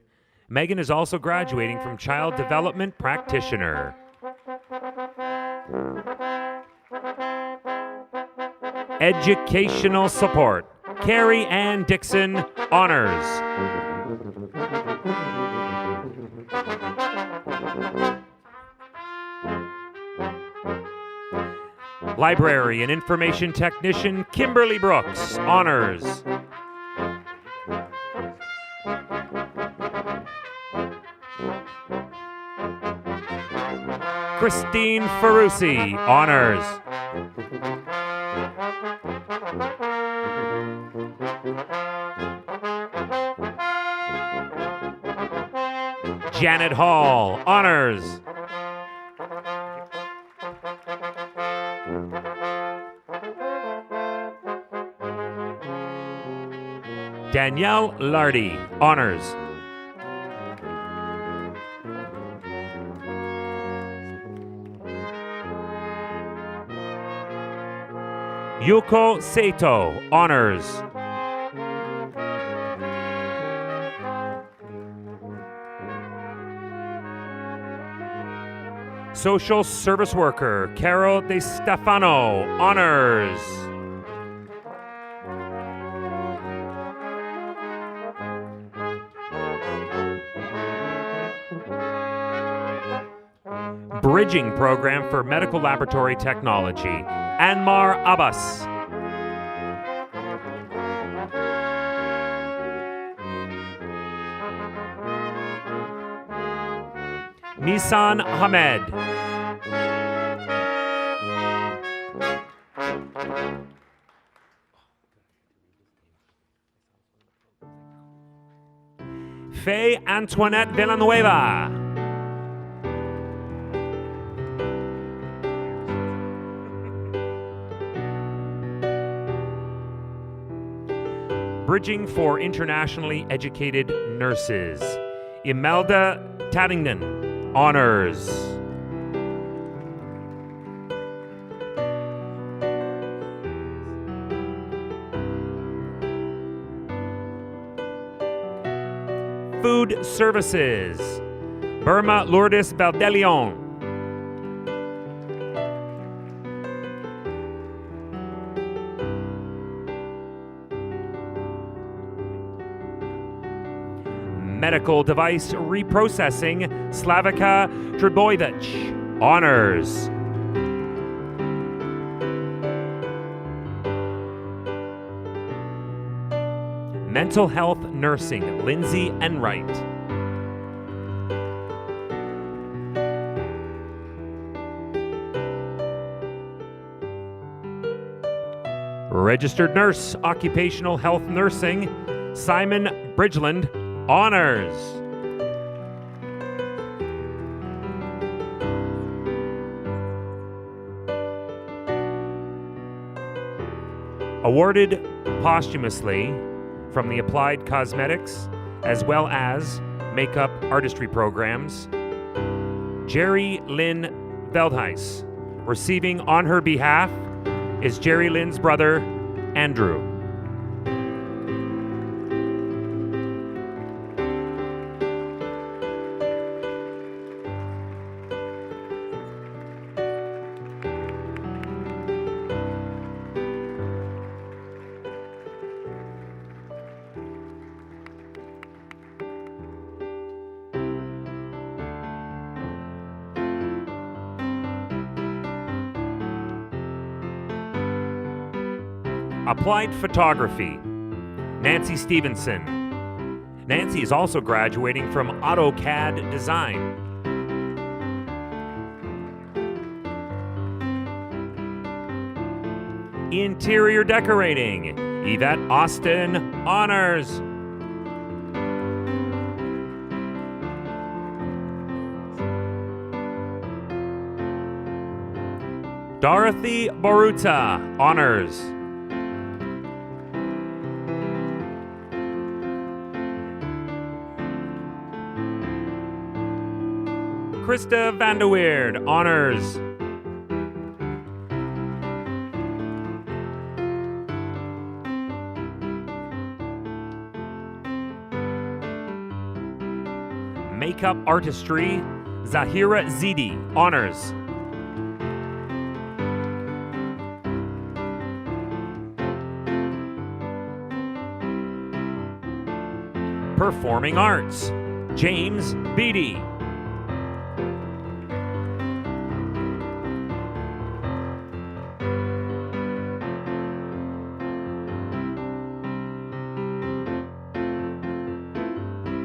Megan is also graduating from Child Development Practitioner. Educational Support, Carrie Ann Dixon, Honors. Library and Information Technician, Kimberly Brooks, Honors. Christine Ferrucci, Honors. Janet Hall, Honors. Danielle Lardy, Honors. Yuko Sato, Honors. Social Service Worker, Carol De Stefano, Honors. Bridging Program for Medical Laboratory Technology, Anmar Abbas. Nisan Ahmed. Faye Antoinette Villanueva. Foraging for Internationally Educated Nurses. Imelda Taddington, honors. Food Services. Burma Lourdes Valdelion. Medical Device Reprocessing, Slavica Trbojevic, honors. Mental Health Nursing, Lindsay Enright. Registered Nurse, Occupational Health Nursing, Simon Bridgeland, honors. Awarded posthumously from the Applied Cosmetics as well as Makeup Artistry programs, Jerry Lynn Veldhuis. Receiving on her behalf is Jerry Lynn's brother, Andrew. Applied Photography, Nancy Stevenson. Nancy is also graduating from AutoCAD Design. Interior Decorating, Yvette Austin, honors. Dorothy Boruta, honors. Krista Vanderweerd, honors. Makeup Artistry, Zahira Zidi, honors. Performing Arts, James Beatty.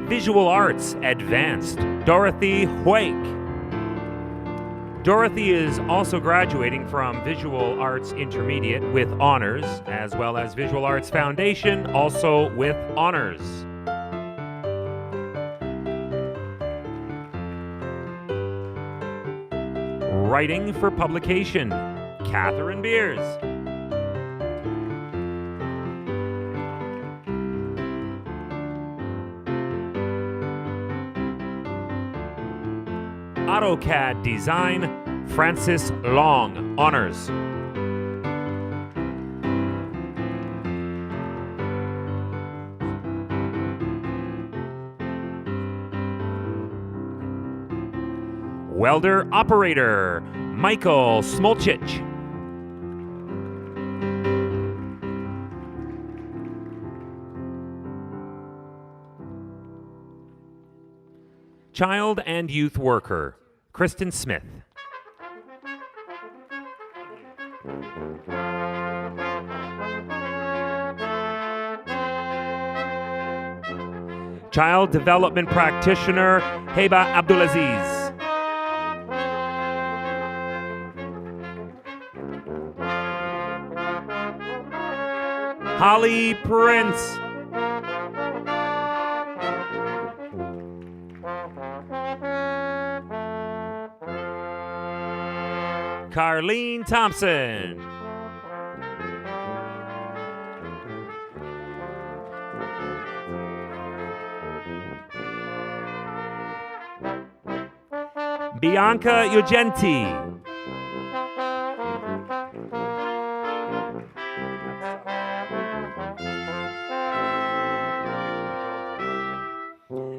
Visual Arts Advanced, Dorothy Huake. Dorothy is also graduating from Visual Arts Intermediate with honors, as well as Visual Arts Foundation, also with honors. Writing for Publication, Catherine Beers. AutoCAD Design, Francis Long, honors. Welder Operator, Michael Smolchich. Child and Youth Worker, Kristen Smith. Child Development Practitioner, Heba Abdulaziz. Holly Prince. Carlene Thompson. Bianca Ugenti.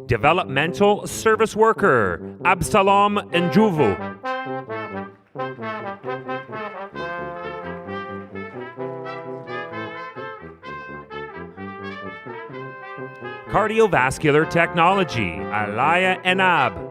Developmental Service Worker, Absalom Njuvu. Cardiovascular Technology, Alaya Enab.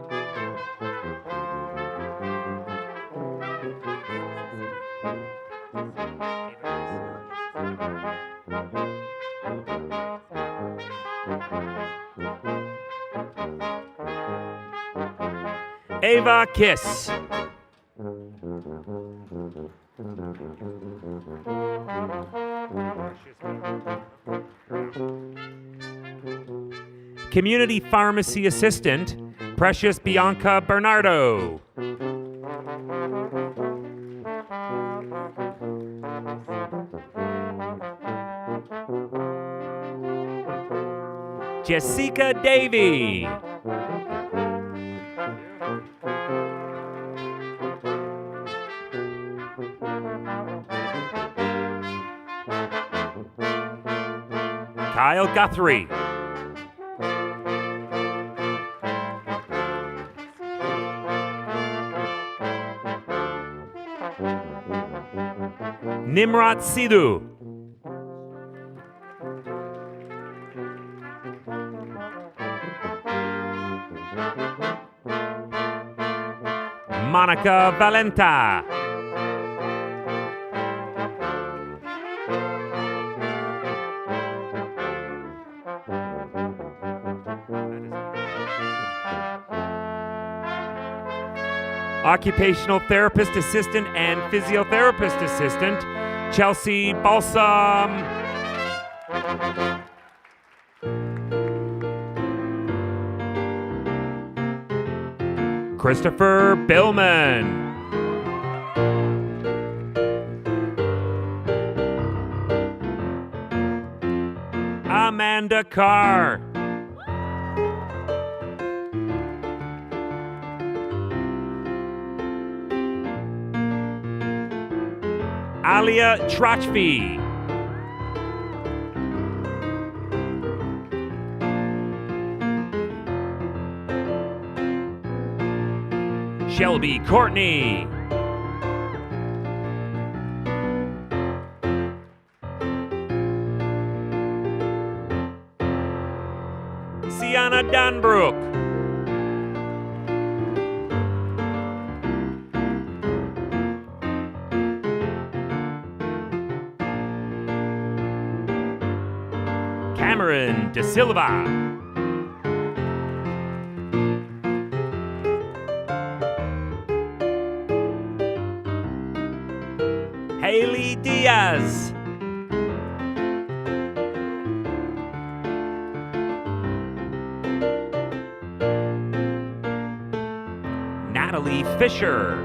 Ava Kiss. Community Pharmacy Assistant, Precious Bianca Bernardo. Jessica Davey. Kyle Guthrie. Nimrat Sidhu. Monica Valenta. Occupational Therapist Assistant and Physiotherapist Assistant, Chelsea Balsam. Christopher Billman. Amanda Carr. Alia Trachvi. Shelby Courtney. Sienna Danbrook. Cameron De Silva. Haley Diaz. Natalie Fisher.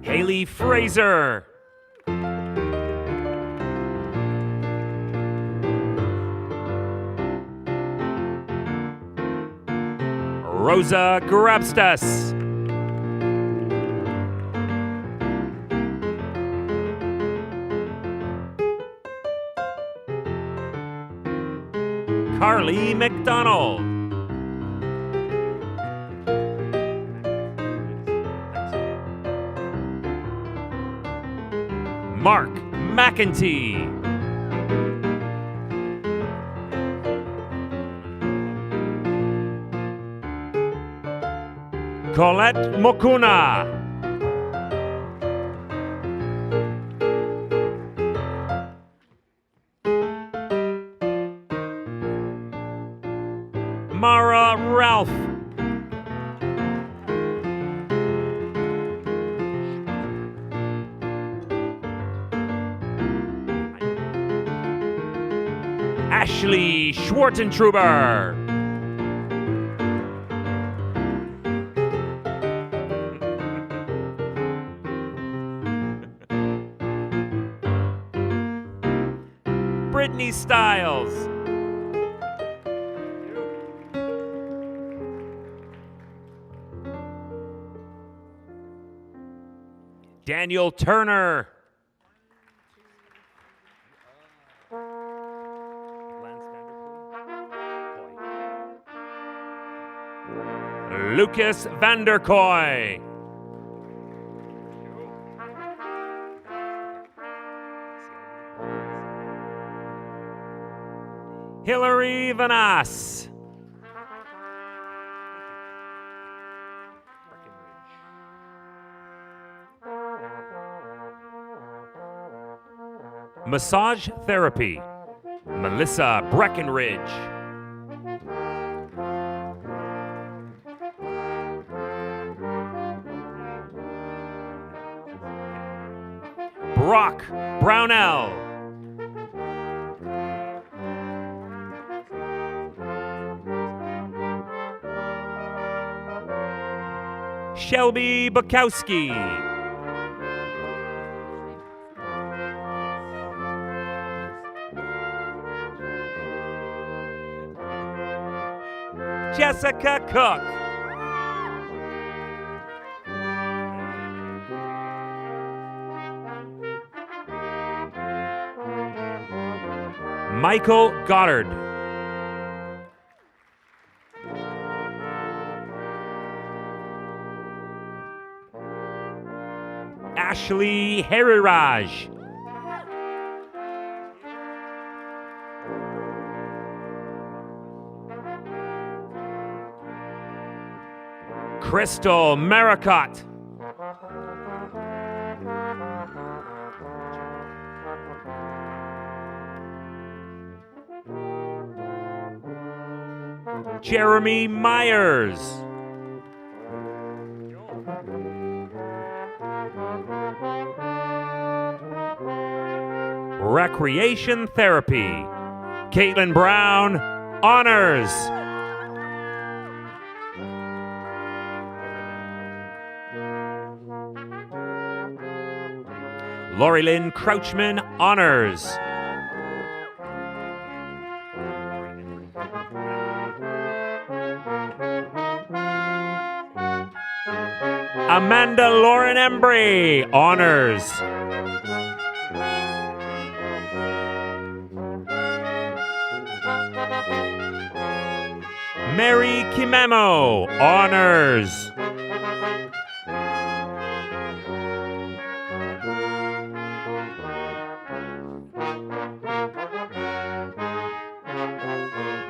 Haley Fraser. Rosa Grabstas. Carly McDonald. Mark McEntee. Colette Mokuna. Mara Ralph. Ashley Schwartentruber. Brittany Stiles. Daniel Turner. Lucas Vanderkoy. Hilary Vanas. Massage therapy, Melissa Breckenridge. Brock Brownell. Shelby Bukowski. Jessica Cook. Michael Goddard. Ashley Hariraj. Crystal Maricott. Jeremy Myers. Recreation Therapy, Caitlin Brown, Honors. Lori Lynn Crouchman, Honors. Amanda Lauren Embry, Honors. Mary Kimemo, Honors.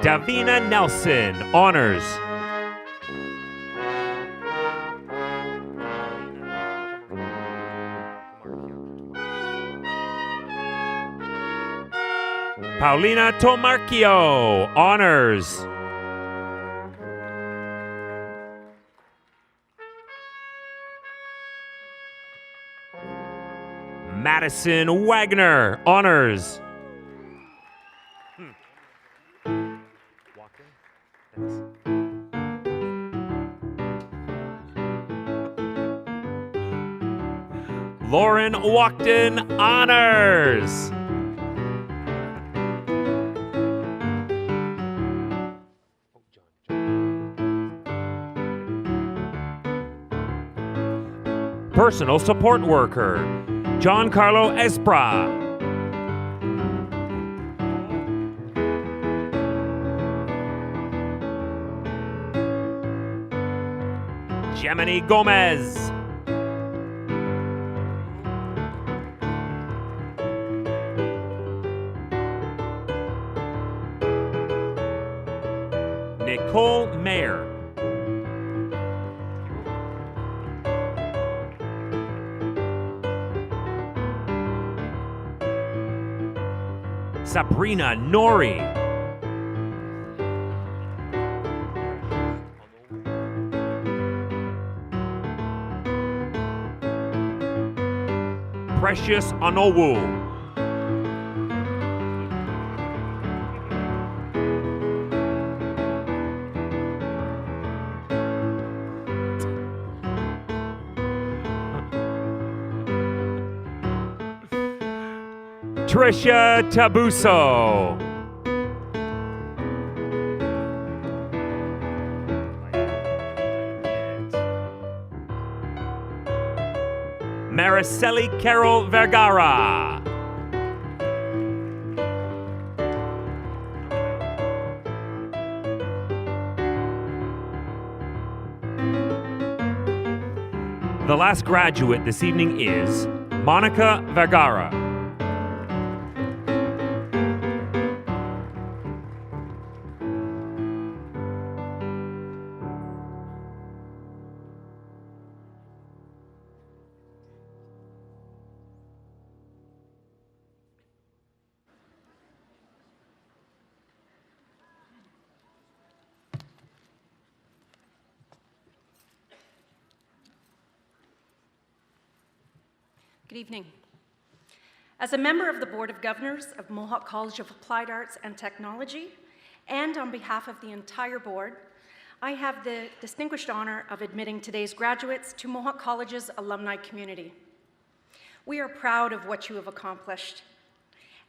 Davina Nelson, Honors. Paulina Tomarchio, Honors. Madison Wagner, Honors. Lauren Walkden, Honors. Personal support worker, Giancarlo Espra. Gemini Gomez. Nicole Mayer. Sabrina Nori. Precious Onowu. Patricia Tabuso. Mariceli Carol Vergara. The last graduate this evening is Monica Vergara. Good evening. As a member of the Board of Governors of Mohawk College of Applied Arts and Technology, and on behalf of the entire board, I have the distinguished honor of admitting today's graduates to Mohawk College's alumni community. We are proud of what you have accomplished,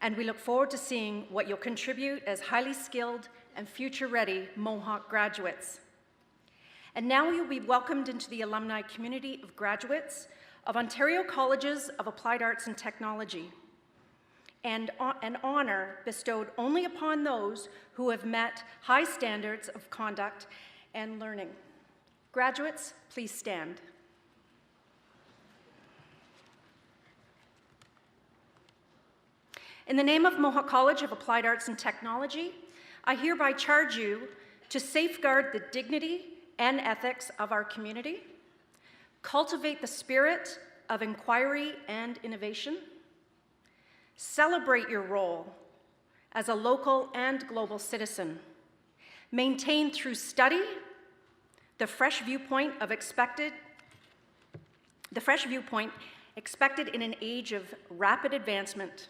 and we look forward to seeing what you'll contribute as highly skilled and future-ready Mohawk graduates. And now you'll be welcomed into the alumni community of graduates of Ontario Colleges of Applied Arts and Technology, and an honor bestowed only upon those who have met high standards of conduct and learning. Graduates, please stand. In the name of Mohawk College of Applied Arts and Technology, I hereby charge you to safeguard the dignity and ethics of our community, cultivate the spirit of inquiry and innovation, celebrate your role as a local and global citizen, maintain through study the fresh viewpoint expected in an age of rapid advancement,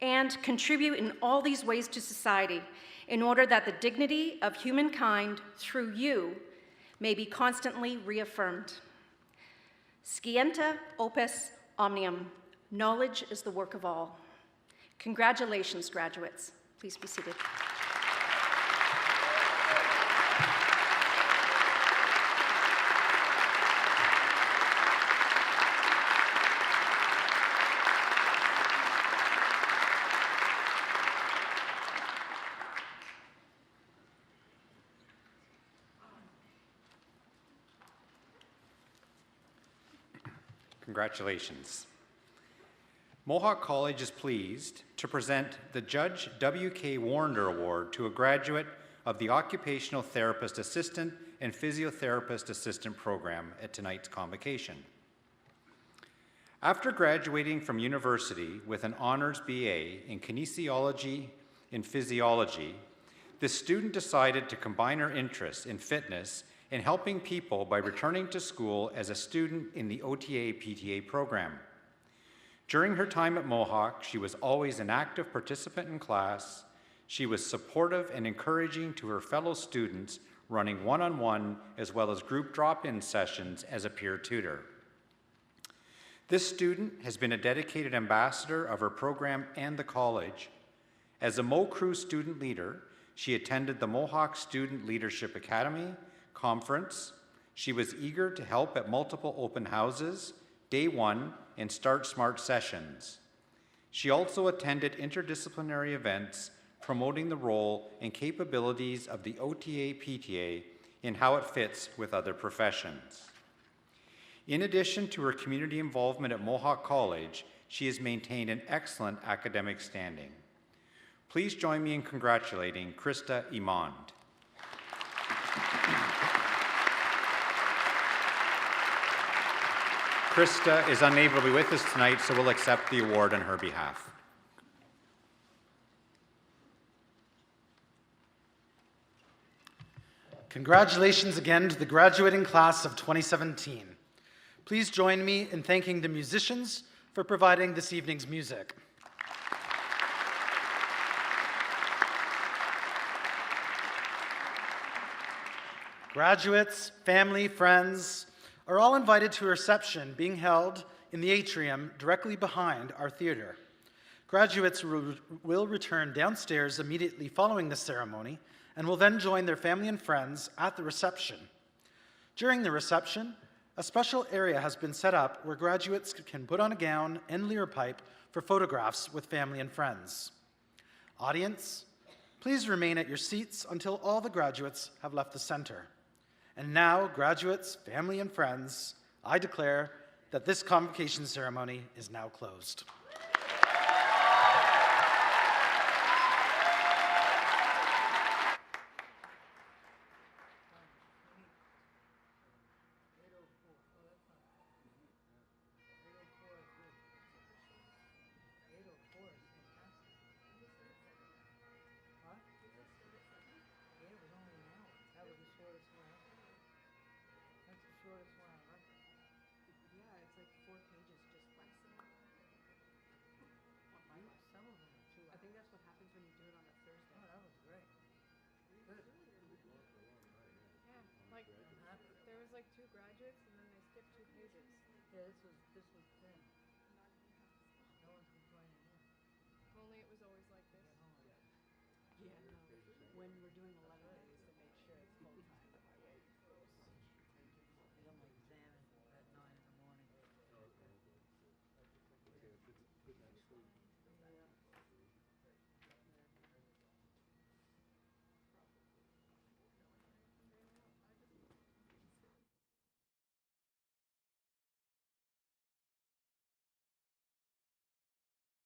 and contribute in all these ways to society in order that the dignity of humankind through you may be constantly reaffirmed. Scientia opus omnium. Knowledge is the work of all. Congratulations, graduates. Please be seated. Congratulations. Mohawk College is pleased to present the Judge W.K. Warrender Award to a graduate of the Occupational Therapist Assistant and Physiotherapist Assistant program at tonight's convocation. After graduating from university with an honors BA in kinesiology and physiology, this student decided to combine her interests in fitness and helping people by returning to school as a student in the OTA-PTA program. During her time at Mohawk, she was always an active participant in class. She was supportive and encouraging to her fellow students, running one-on-one as well as group drop-in sessions as a peer tutor. This student has been a dedicated ambassador of her program and the college. As a MoCrew student leader, she attended the Mohawk Student Leadership Academy conference. She was eager to help at multiple open houses, Day One, and Start Smart sessions. She also attended interdisciplinary events promoting the role and capabilities of the OTA-PTA and how it fits with other professions. In addition to her community involvement at Mohawk College, she has maintained an excellent academic standing. Please join me in congratulating Krista Imond. Krista is unable to be with us tonight, so we'll accept the award on her behalf. Congratulations again to the graduating class of 2017. Please join me in thanking the musicians for providing this evening's music. Graduates, family, friends are all invited to a reception being held in the atrium directly behind our theater. Graduates will return downstairs immediately following the ceremony and will then join their family and friends at the reception. During the reception, a special area has been set up where graduates can put on a gown and leer pipe for photographs with family and friends. Audience, please remain at your seats until all the graduates have left the center. And now, graduates, family, and friends, I declare that this convocation ceremony is now closed. When